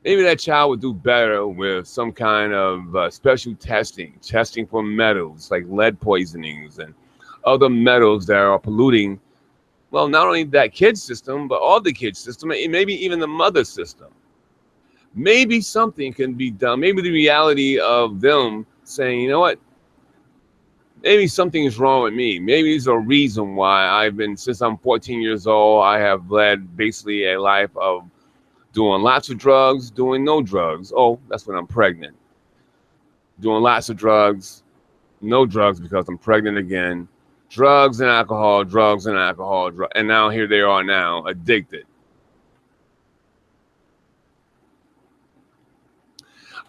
Maybe that child would do better with some kind of special testing for metals like lead poisonings and other metals that are polluting, well, not only that kid's system, but all the kids' system, and maybe even the mother's system. Maybe something can be done. Maybe the reality of them saying, you know what? Maybe something is wrong with me. Maybe there's a reason why since I'm 14 years old, I have led basically a life of doing lots of drugs, doing no drugs. Oh, that's when I'm pregnant. Doing lots of drugs, no drugs because I'm pregnant again. Drugs and alcohol, and now here they are now, addicted.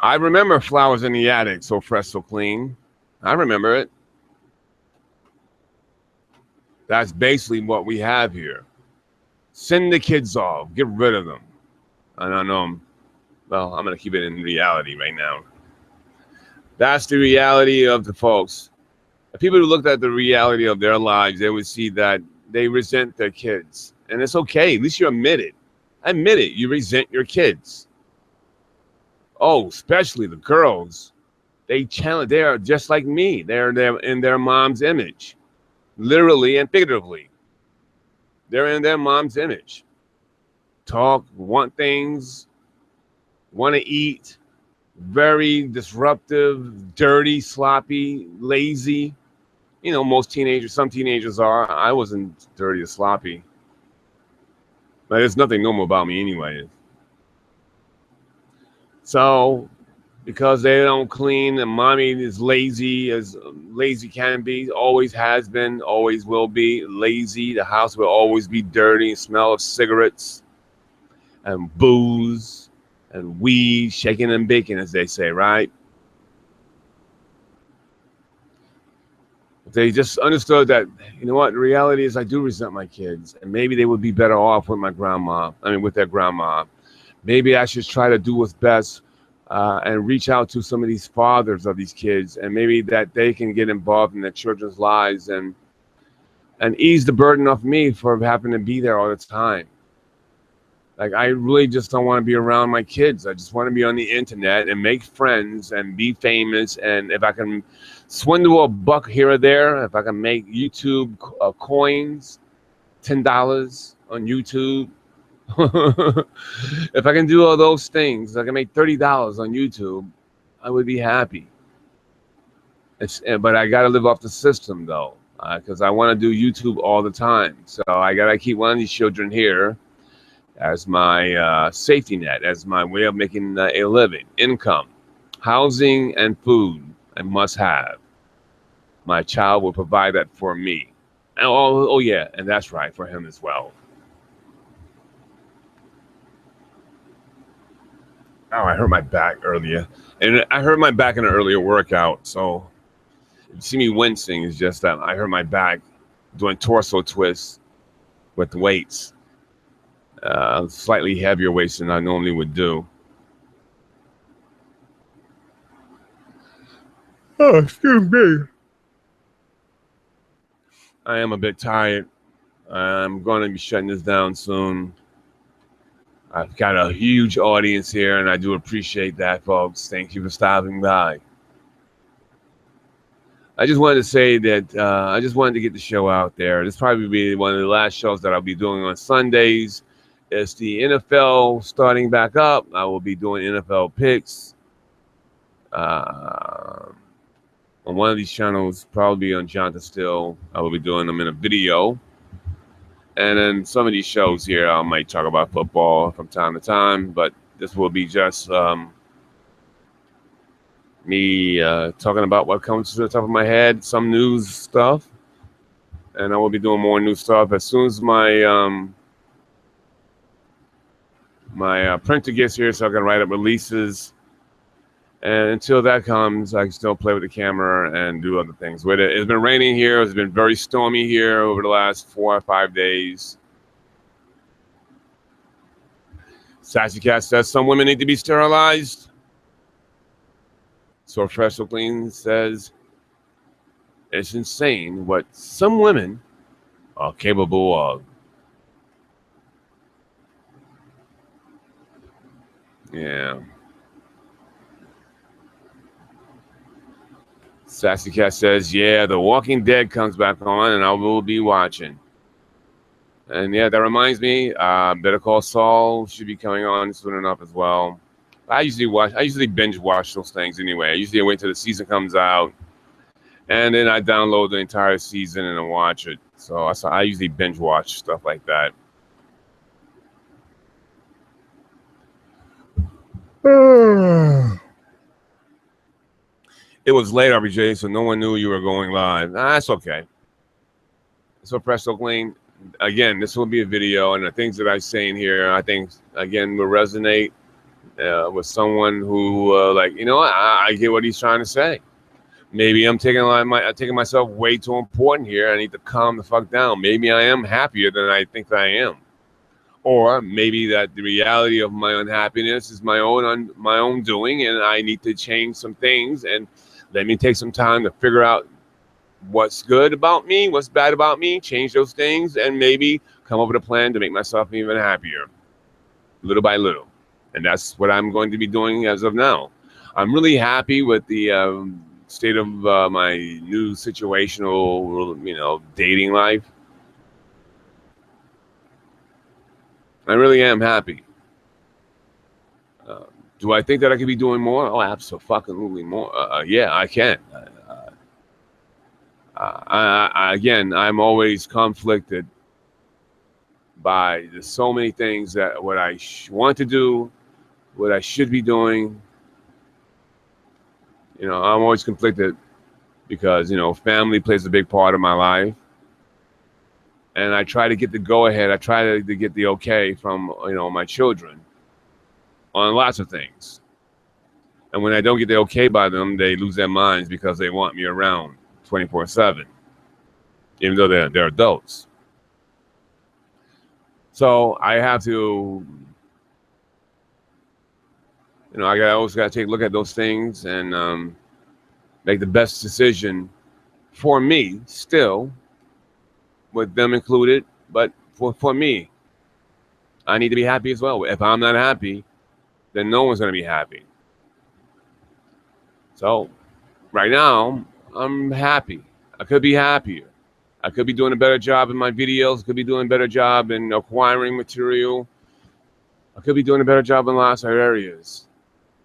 I remember Flowers in the Attic, So Fresh, So Clean. I remember it. That's basically what we have here. Send the kids off. Get rid of them. I don't know. Well, I'm going to keep it in reality right now. That's the reality of the folks. The people who looked at the reality of their lives, they would see that they resent their kids. And it's okay. At least you admit it. Admit it. You resent your kids. Oh, especially the girls. They are just like me. They're in their mom's image. Literally and figuratively. They're in their mom's image. Talk, want things, want to eat, very disruptive, dirty, sloppy, lazy. You know, most teenagers, some teenagers are. I wasn't dirty or sloppy. But there's nothing normal about me anyway. So, because they don't clean and mommy is lazy as lazy can be, always has been, always will be lazy. The house will always be dirty, smell of cigarettes and booze and weed, shaking and baking, as they say, right? They just understood that, you know what, the reality is I do resent my kids, and maybe they would be better off with with their grandma. Maybe I should try to do what's best and reach out to some of these fathers of these kids, and maybe that they can get involved in their children's lives and ease the burden off me for having to be there all the time. Like, I really just don't want to be around my kids. I just want to be on the internet and make friends and be famous. And if I can swindle a buck here or there, if I can make YouTube coins, $10 on YouTube, if I can do all those things, I can make $30 on YouTube, I would be happy. But I got to live off the system, though, because I want to do YouTube all the time. So I got to keep one of these children here as my safety net, as my way of making a living, income, housing, and food. I must have. My child will provide that for me. And oh yeah, and that's right, for him as well. Oh, I hurt my back earlier. And I hurt my back in an earlier workout. So if you see me wincing, it's just that I hurt my back doing torso twists with the weights. Slightly heavier weights than I normally would do. Oh, excuse me. I am a bit tired. I'm going to be shutting this down soon. I've got a huge audience here, and I do appreciate that, folks. Thank you for stopping by. I just wanted to say that I just wanted to get the show out there. This probably be one of the last shows that I'll be doing on Sundays. It's the NFL starting back up. I will be doing NFL picks on one of these channels, probably on Johnathan Steele. I will be doing them in a video. And then some of these shows here, I might talk about football from time to time, but this will be just me talking about what comes to the top of my head, some news stuff. And I will be doing more new stuff as soon as my printer gets here, so I can write up releases. And until that comes, I can still play with the camera and do other things with it. It's been raining here. It's been very stormy here over the last 4 or 5 days. Sassy Cat says some women need to be sterilized. So Professional Clean says it's insane what some women are capable of. Yeah. Sassy Cat says, yeah, The Walking Dead comes back on, and I will be watching. And yeah, that reminds me, Better Call Saul should be coming on soon enough as well. I usually binge watch those things anyway. I usually wait till the season comes out, and then I download the entire season and I watch it. So I usually binge watch stuff like that. It was late, RPJ, so no one knew you were going live. That's okay. So Presto Clean, again, this will be a video, and the things that I say in here, I think, again, will resonate with someone who, I get what he's trying to say. Maybe I'm taking myself way too important here. I need to calm the fuck down. Maybe I am happier than I think that I am. Or maybe that the reality of my unhappiness is my own doing, and I need to change some things, and let me take some time to figure out what's good about me, what's bad about me, change those things, and maybe come up with a plan to make myself even happier, little by little. And that's what I'm going to be doing as of now. I'm really happy with the state of my new situational, dating life. I really am happy. Do I think that I could be doing more? Oh, absolutely more. Yeah, I can. Again, I'm always conflicted by so many things that what I want to do, what I should be doing. I'm always conflicted because, family plays a big part of my life. And I try to get the go-ahead. I try to get the okay from, my children on lots of things. And when I don't get the okay by them, they lose their minds because they want me around 24/7, even though they're adults. So I have to, I always got to take a look at those things and make the best decision for me still, with them included. But for me, I need to be happy as well. If I'm not happy, then no one's going to be happy. So right now, I'm happy. I could be happier. I could be doing a better job in my videos. Could be doing a better job in acquiring material. I could be doing a better job in lots of areas.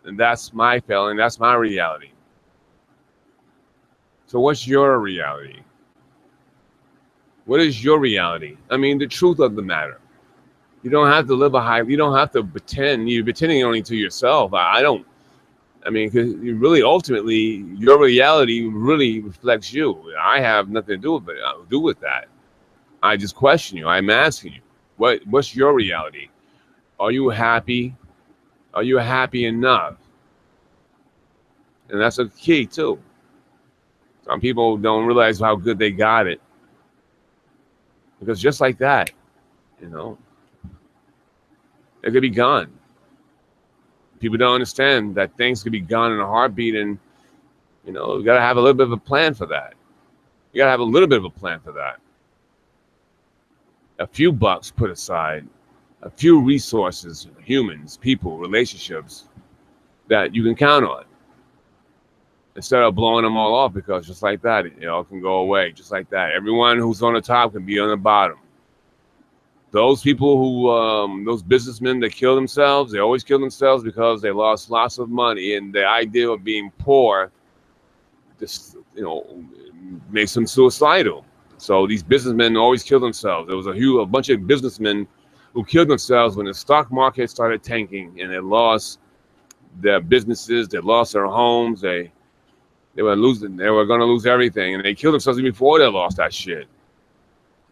And that's my feeling. That's my reality. So what's your reality? What is your reality? I mean, the truth of the matter. You don't have to live a high. You don't have to pretend. You're pretending only to yourself. Because you really, ultimately, your reality really reflects you. I have nothing to do with that. I just question you. I'm asking you, what's your reality? Are you happy? Are you happy enough? And that's a key too. Some people don't realize how good they got it, because just like that, it could be gone. People don't understand that things could be gone in a heartbeat, and you gotta have a little bit of a plan for that. You gotta have a little bit of a plan for that. A few bucks put aside, a few resources, humans, people, relationships that you can count on, instead of blowing them all off, because just like that, it all can go away. Just like that, everyone who's on the top can be on the bottom. Those people who, those businessmen that kill themselves, they always kill themselves because they lost lots of money, and the idea of being poor just, makes them suicidal. So these businessmen always kill themselves. There was a bunch of businessmen who killed themselves when the stock market started tanking, and they lost their businesses, they lost their homes, they were going to lose everything, and they killed themselves even before they lost that shit.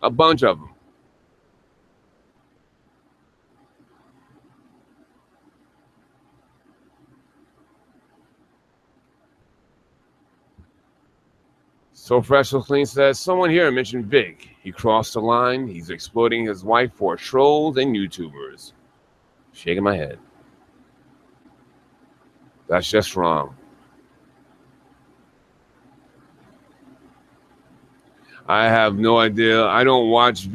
A bunch of them. So Fresh So Clean says, someone here mentioned Vic. He crossed the line. He's exploiting his wife for trolls and YouTubers. Shaking my head. That's just wrong. I have no idea. I don't watch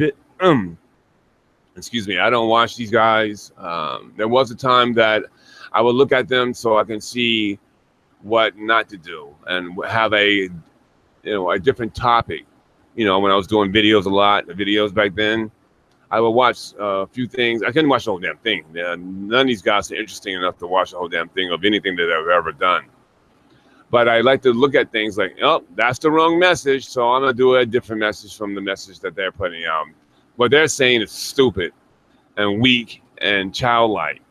excuse me. I don't watch these guys. There was a time that I would look at them so I can see what not to do and have a different topic. When I was doing videos a lot, the videos back then, I would watch a few things. I couldn't watch the whole damn thing. None of these guys are interesting enough to watch the whole damn thing of anything that I've ever done. But I like to look at things like, oh, that's the wrong message, so I'm going to do a different message from the message that they're putting out. What they're saying is stupid and weak and childlike.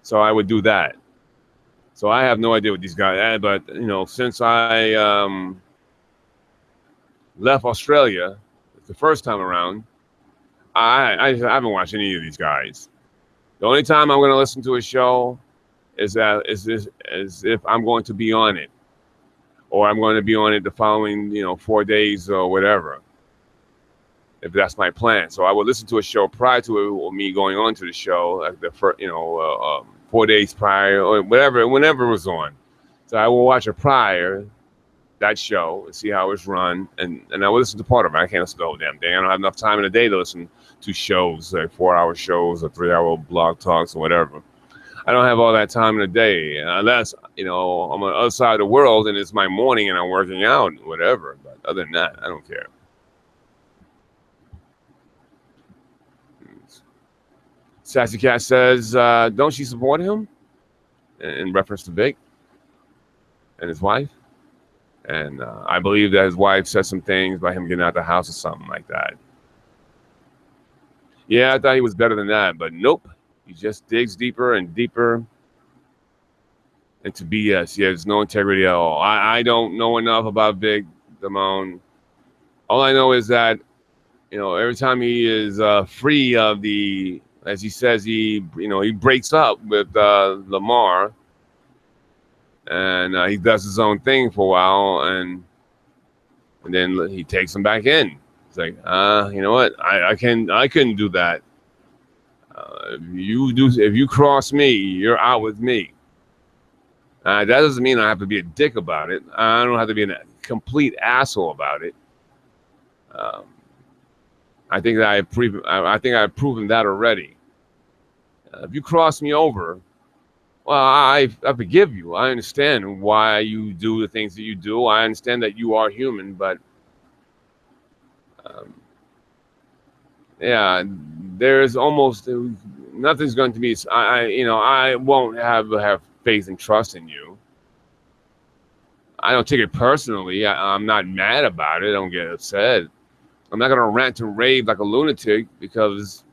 So I would do that. So I have no idea what these guys are, but, since I left Australia the first time around, I haven't watched any of these guys. The only time I'm going to listen to a show is if I'm going to be on it, or I'm going to be on it the following, 4 days or whatever, if that's my plan. So I will listen to a show prior to it, or me going on to the show, like the first, 4 days prior or whatever, whenever it was on. So I will watch it prior, that show, and see how it's run, and I will listen to part of it. I can't listen to the whole damn thing. I don't have enough time in the day to listen to shows, like 4-hour shows or 3-hour blog talks or whatever. I don't have all that time in the day, unless, I'm on the other side of the world and it's my morning and I'm working out, whatever. But other than that, I don't care. Sassy Cat says, don't she support him? In reference to Vic and his wife. And I believe that his wife said some things about him getting out of the house or something like that. Yeah, I thought he was better than that, but nope. He just digs deeper and deeper into BS. He has no integrity at all. I don't know enough about Vic Damone. All I know is that, every time he is free of the, as he says, he breaks up with Lamar, and he does his own thing for a while, and then he takes him back in. It's like, you know what? I couldn't do that. If you cross me, you're out with me. That doesn't mean I have to be a dick about it. I don't have to be a complete asshole about it. I think that I've proven that already. If you cross me over, well, I forgive you. I understand why you do the things that you do. I understand that you are human, but yeah, there's almost nothing's going to be. I won't have faith and trust in you. I don't take it personally. I'm not mad about it. I don't get upset. I'm not going to rant and rave like a lunatic because,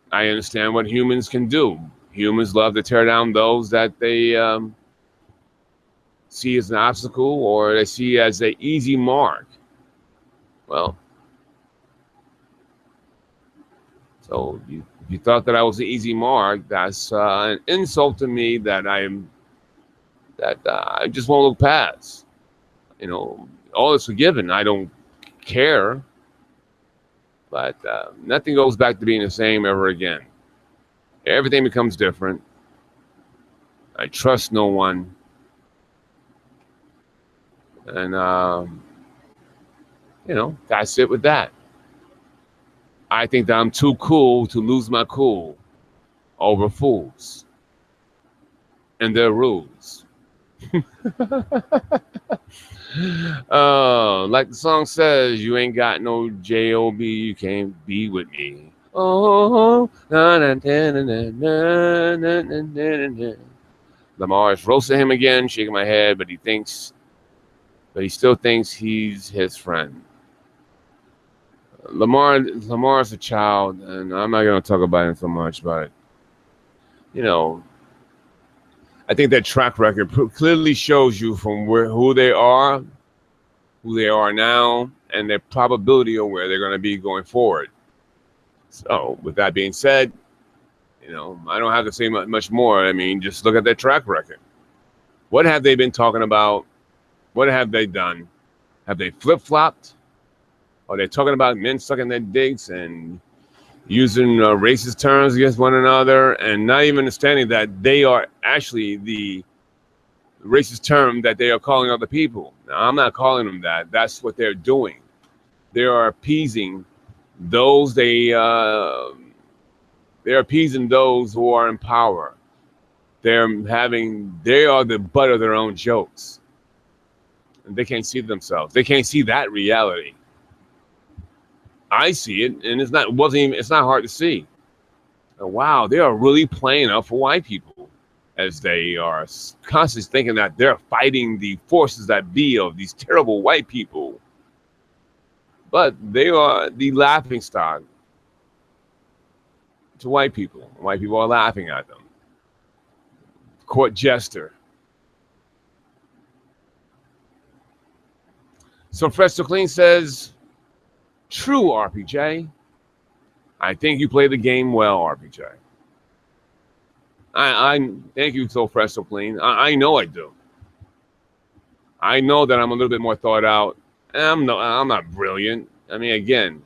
I understand what humans can do. Humans love to tear down those that they see as an obstacle or they see as an easy mark. Well, so you thought that I was an easy mark. That's an insult to me that I just won't look past. All is forgiven. I don't care. But nothing goes back to being the same ever again. Everything becomes different. I trust no one. And, that's it with that. I think that I'm too cool to lose my cool over fools and their rules. Like the song says, you ain't got no job, you can't be with me. Oh, na, na, na, na, na, na, na, na, na. Lamar is roasting him again, shaking my head, but he still thinks he's his friend. Lamar's a child, and I'm not going to talk about him so much, but I think that track record clearly shows you from who they are now, and their probability of where they're going to be going forward. So, with that being said, I don't have to say much more. I mean, just look at their track record. What have they been talking about? What have they done? Have they flip-flopped? Are they talking about men sucking their dicks and using racist terms against one another and not even understanding that they are actually the racist term that they are calling other people? Now, I'm not calling them that. That's what they're doing. They are appeasing those they're appeasing those who are in power. They are the butt of their own jokes. And they can't see themselves. They can't see that reality. I see it, and it's not hard to see. Wow, they are really playing up for white people, as they are constantly thinking that they're fighting the forces that be of these terrible white people. But they are the laughing stock to white people. White people are laughing at them. Court jester. So Fresh So Clean says, true, RPJ. I think you play the game well, RPJ. I thank you, So Fresh So Clean. I know I do. I know that I'm a little bit more thought out. And I'm not brilliant. I mean, again,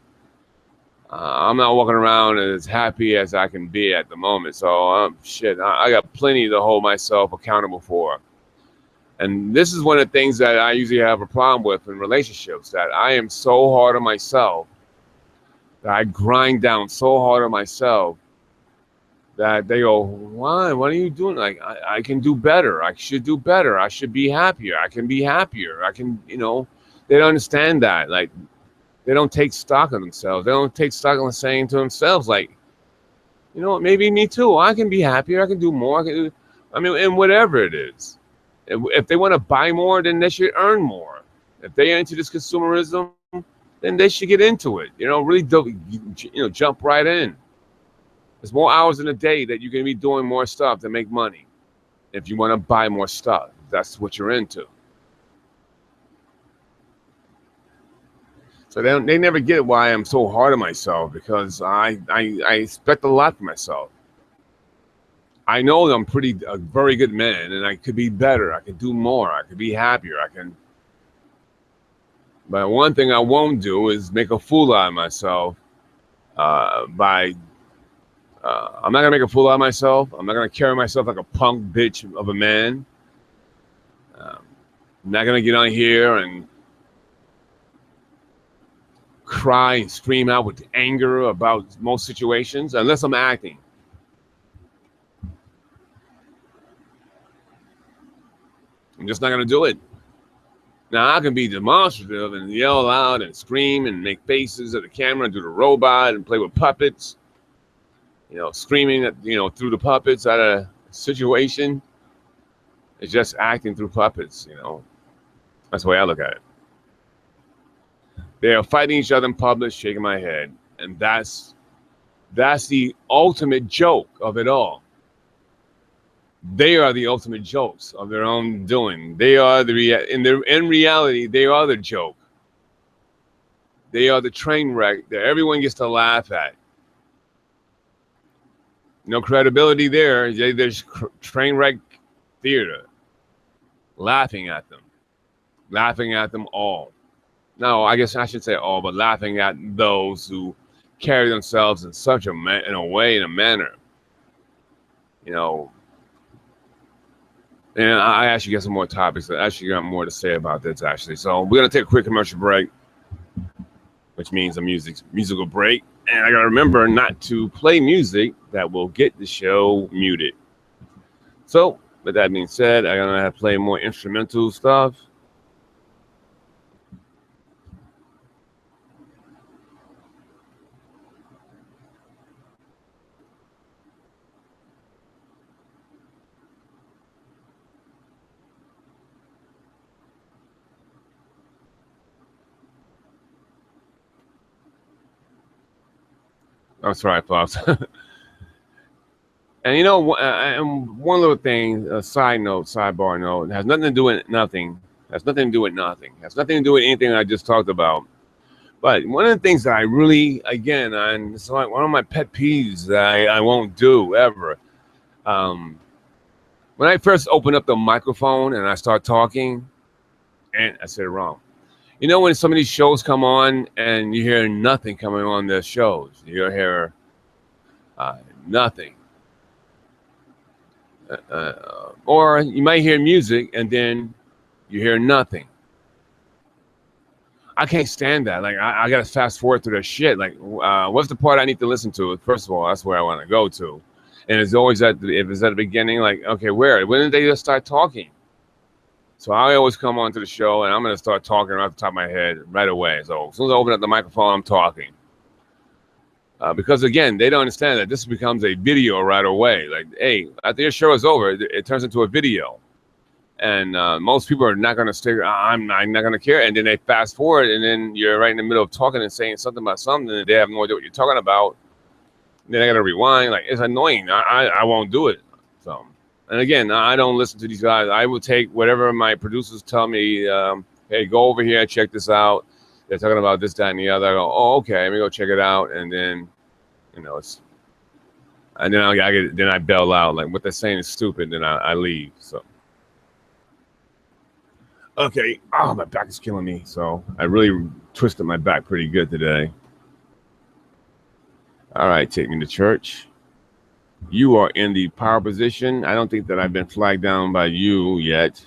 I'm not walking around as happy as I can be at the moment. So, shit, I got plenty to hold myself accountable for. And this is one of the things that I usually have a problem with in relationships, that I am so hard on myself, that I grind down so hard on myself that they go, why? What are you doing? Like, I can do better. I should do better. I should be happier. I can be happier. I can, they don't understand that. Like, they don't take stock of themselves. They don't take stock of saying to themselves, like, you know what, maybe me too. I can be happier. I can do more. And whatever it is. If they want to buy more, then they should earn more. If they're into this consumerism, then they should get into it. Really jump right in. There's more hours in a day that you can be doing more stuff to make money. If you want to buy more stuff, that's what you're into. So they never get why I'm so hard on myself, because I expect a lot from myself. I know I'm a very good man, and I could be better. I could do more. I could be happier. But one thing I won't do is make a fool out of myself. I'm not gonna make a fool out of myself. I'm not gonna carry myself like a punk bitch of a man. I'm not gonna get on here and cry and scream out with anger about most situations, unless I'm acting. I'm just not gonna do it. Now, I can be demonstrative and yell out and scream and make faces at the camera and do the robot and play with puppets, screaming at, through the puppets at a situation. It's just acting through puppets, That's the way I look at it. They are fighting each other in public, shaking my head. And that's the ultimate joke of it all. They are the ultimate jokes of their own doing. They are in reality, they are the joke. They are the train wreck that everyone gets to laugh at. No credibility there. There's train wreck theater. Laughing at them all. No, I guess I should say all, but laughing at those who carry themselves in such a manner. And I actually got some more topics. I actually got more to say about this, actually. So we're going to take a quick commercial break, which means a musical break. And I got to remember not to play music that will get the show muted. So with that being said, I'm going to have to play more instrumental stuff. I'm sorry, Pops. And one little thing, a sidebar note, has nothing to do with nothing. Has nothing to do with nothing. Has nothing to do with anything I just talked about. But one of the things that I really, again, and it's like one of my pet peeves that I won't do ever. When I first open up the microphone and I start talking, and I said it wrong. When some of these shows come on and you hear nothing coming on the shows, you hear nothing. Or you might hear music and then you hear nothing. I can't stand that. Like, I got to fast forward through the shit. Like, what's the part I need to listen to? First of all, that's where I want to go to. And it's always if it's at the beginning, like, okay, when did they just start talking? So I always come onto the show and I'm going to start talking right off the top of my head right away. So as soon as I open up the microphone, I'm talking. Because, again, they don't understand that this becomes a video right away. Like, hey, after your show is over, it turns into a video. And most people are not going to stick. I'm not going to care. And then they fast forward, and then you're right in the middle of talking and saying something about something, and they have no idea what you're talking about. And then I got to rewind. Like, it's annoying. I won't do it. So, and again, I don't listen to these guys. I will take whatever my producers tell me. Hey, go over here, check this out. They're talking about this, that, and the other. I go, oh, okay, let me go check it out. And then, and then I bail out. Like, what they're saying is stupid. Then I leave. So. Okay. Oh, my back is killing me. So I really twisted my back pretty good today. All right, take me to church. You are in the power position. I don't think that I've been flagged down by you yet.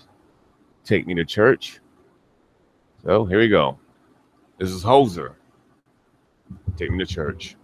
Take me to church. So here we go. This is Hoser. Take me to church.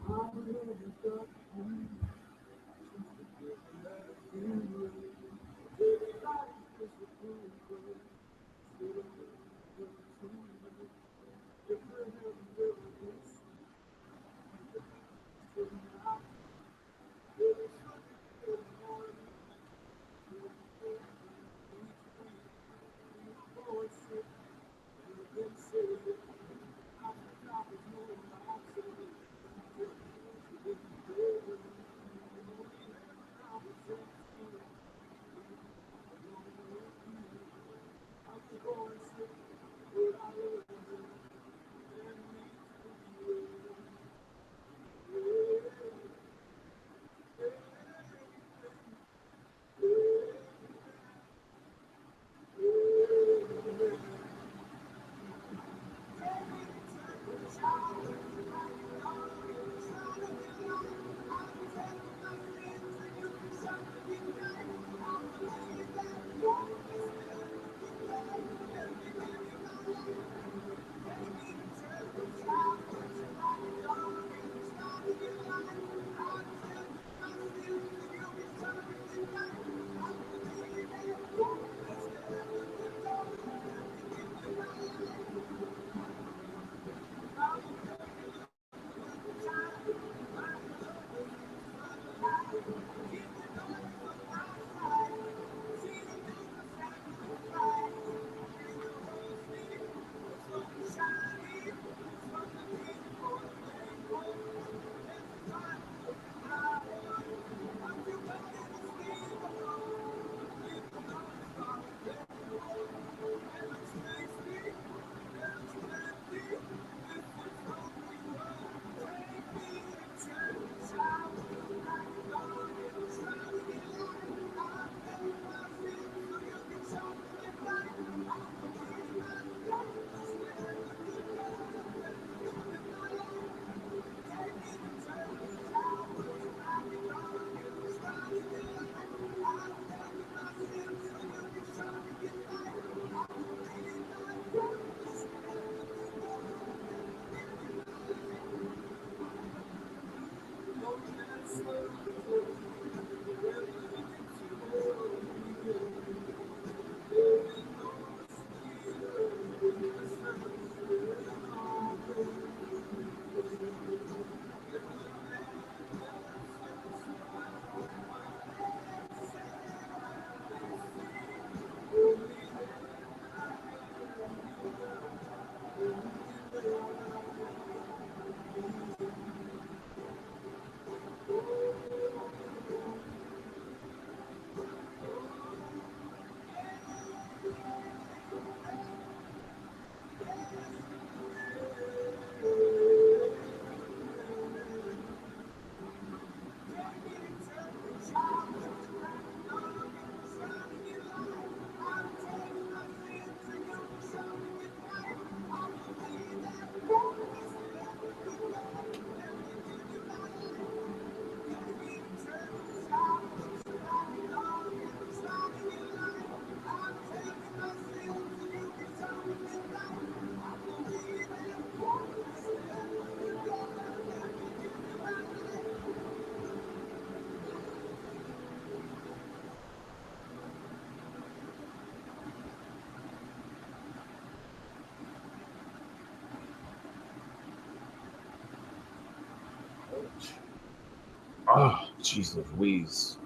Oh, Jesus Louise.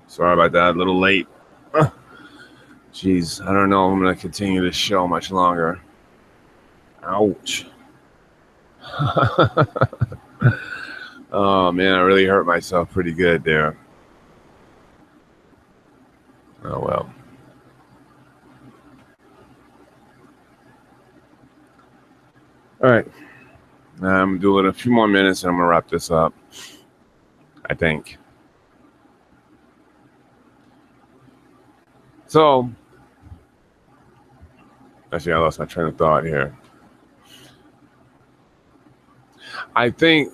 Sorry about that. A little late. Jeez, I don't know if I'm going to continue this show much longer. Ouch. Oh, man, I really hurt myself pretty good there. Oh, well. All right. I'm doing a few more minutes and I'm going to wrap this up, I think. So, Actually, I lost my train of thought here. I think,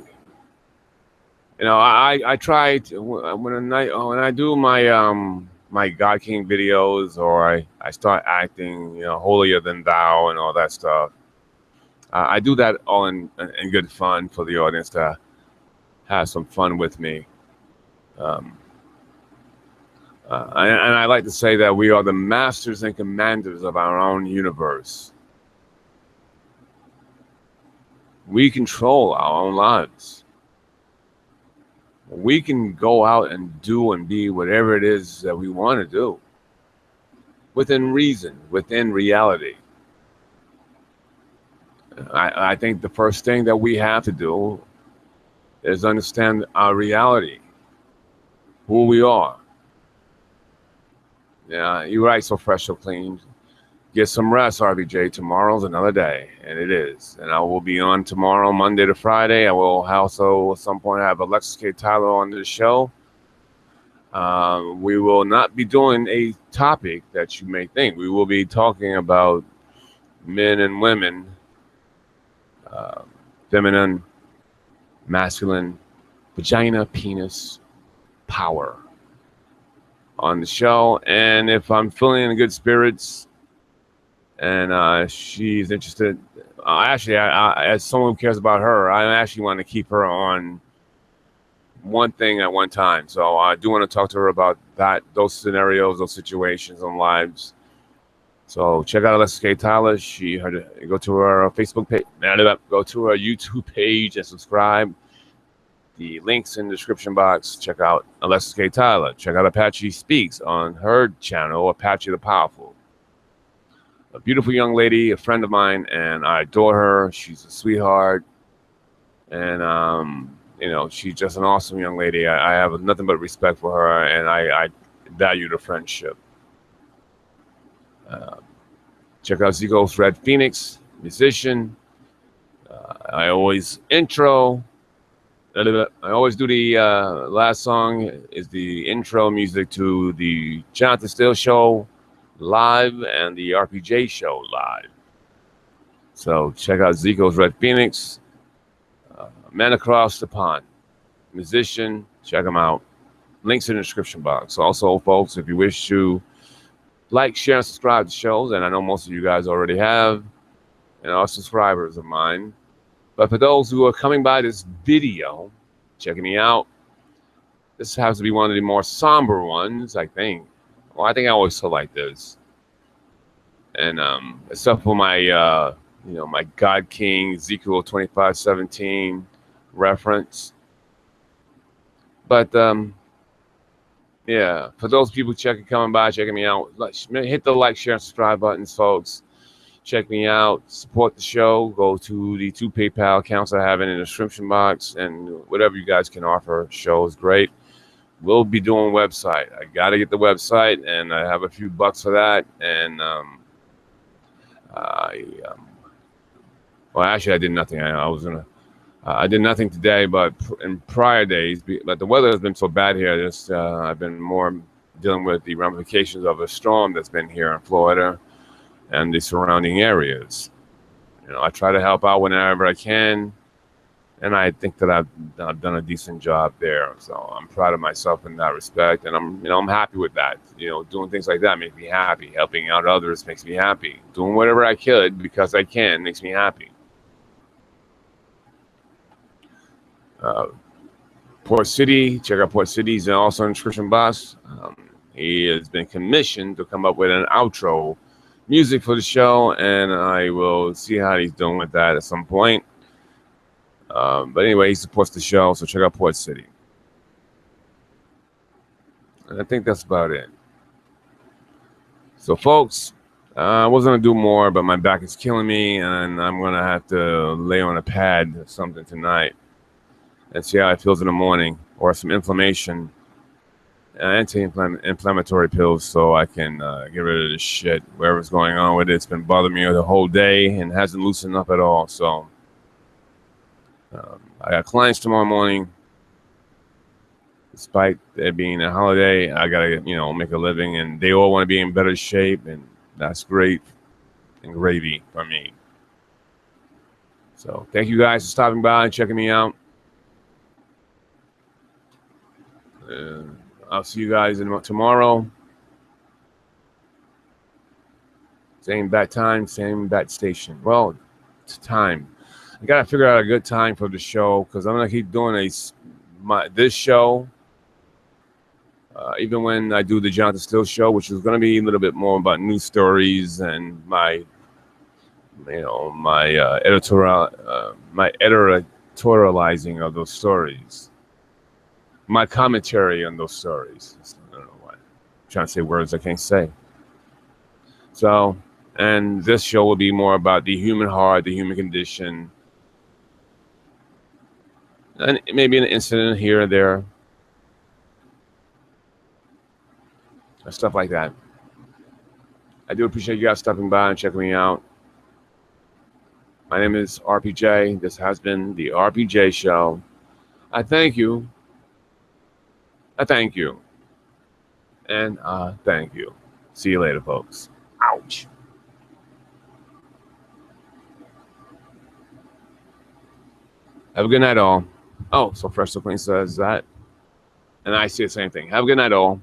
I try to, when I do my God King videos, or I start acting, holier than thou and all that stuff. I do that all in good fun for the audience to have some fun with me. Um, and I like to say that we are the masters and commanders of our own universe. We control our own lives. We can go out and do and be whatever it is that we want to do within reason, within reality. I think the first thing that we have to do is understand our reality, who we are. Yeah, you're right, so fresh, so clean. Get some rest, RPJ. Tomorrow's another day, and it is. And I will be on tomorrow, Monday to Friday. I will also at some point have Alexyss K, Tylor on the show. We will not be doing a topic that you may think. We will be talking about men and women, feminine, masculine, vagina, penis, power on the show. And if I'm feeling in good spirits and she's interested, actually, as someone who cares about her, I actually want to keep her on one thing at one time. So I do want to talk to her about those scenarios, those situations on lives. So check out Alexyss K, Tylor. Go to her Facebook page, go to her YouTube page and subscribe. The links in the description box. Check out Alexyss K, Tylor. Check out Apache Speaks on her channel, Apache the Powerful. A beautiful young lady, a friend of mine, and I adore her. She's a sweetheart. And, she's just an awesome young lady. I have nothing but respect for her, and I value the friendship. Check out Zeekos Red Phoenix, musician. I always do the last song is the intro music to the Johnathan Steele Show Live and the RPJ Show Live. So check out Zeekos Red Phoenix, Man Across the Pond, musician. Check him out. Links in the description box. Also, folks, if you wish to like, share, and subscribe to shows, and I know most of you guys already have, and are subscribers of mine. But for those who are coming by this video, checking me out, this has to be one of the more somber ones, I think. Well, I think I always feel like this. And except for my, my God King, Ezekiel 25:17 reference. But, yeah, for those people coming by, checking me out, hit the like, share, and subscribe buttons, folks. Check me out, support the show. Go to the 2 PayPal accounts I have in the description box, and whatever you guys can offer, show is great. We'll be doing website. I got to get the website, and I have a few bucks for that. And well, actually, I did nothing. I did nothing today, but in prior days, but the weather has been so bad here. I've been more dealing with the ramifications of a storm that's been here in Florida and the surrounding areas. I try to help out whenever I can, and I think that I've done a decent job there. So I'm proud of myself in that respect, and I'm happy with that. Doing things like that makes me happy. Helping out others makes me happy. Doing whatever I could because I can makes me happy. Port City, check out Port City. He's also in description box. He has been commissioned to come up with an outro music for the show, and I will see how he's doing with that at some point. But anyway, he supports the show, so check out Port City. And I think that's about it. So, folks, I was going to do more, but my back is killing me, and I'm going to have to lay on a pad or something tonight and see how it feels in the morning, or some inflammation, anti-inflammatory pills, so I can get rid of this shit, whatever's going on with it. It's been bothering me the whole day and hasn't loosened up at all. So I got clients tomorrow morning. Despite it being a holiday, I gotta make a living, and they all want to be in better shape, and that's great. and gravy for me. So thank you guys for stopping by and checking me out. I'll see you guys tomorrow. Same bat time, same bat station. Well, it's time. I gotta figure out a good time for the show because I'm gonna keep doing this show. Even when I do the Johnathan Steele Show, which is gonna be a little bit more about news stories and my editorializing of those stories, my commentary on those stories. I don't know why. I'm trying to say words I can't say. So, and this show will be more about the human heart, the human condition, and maybe an incident here or there, stuff like that. I do appreciate you guys stopping by and checking me out. My name is RPJ. This has been the RPJ Show. I thank you. I thank you. And thank you. See you later, folks. Ouch. Have a good night, all. Oh, so Fresh Queen says that. And I say the same thing. Have a good night, all.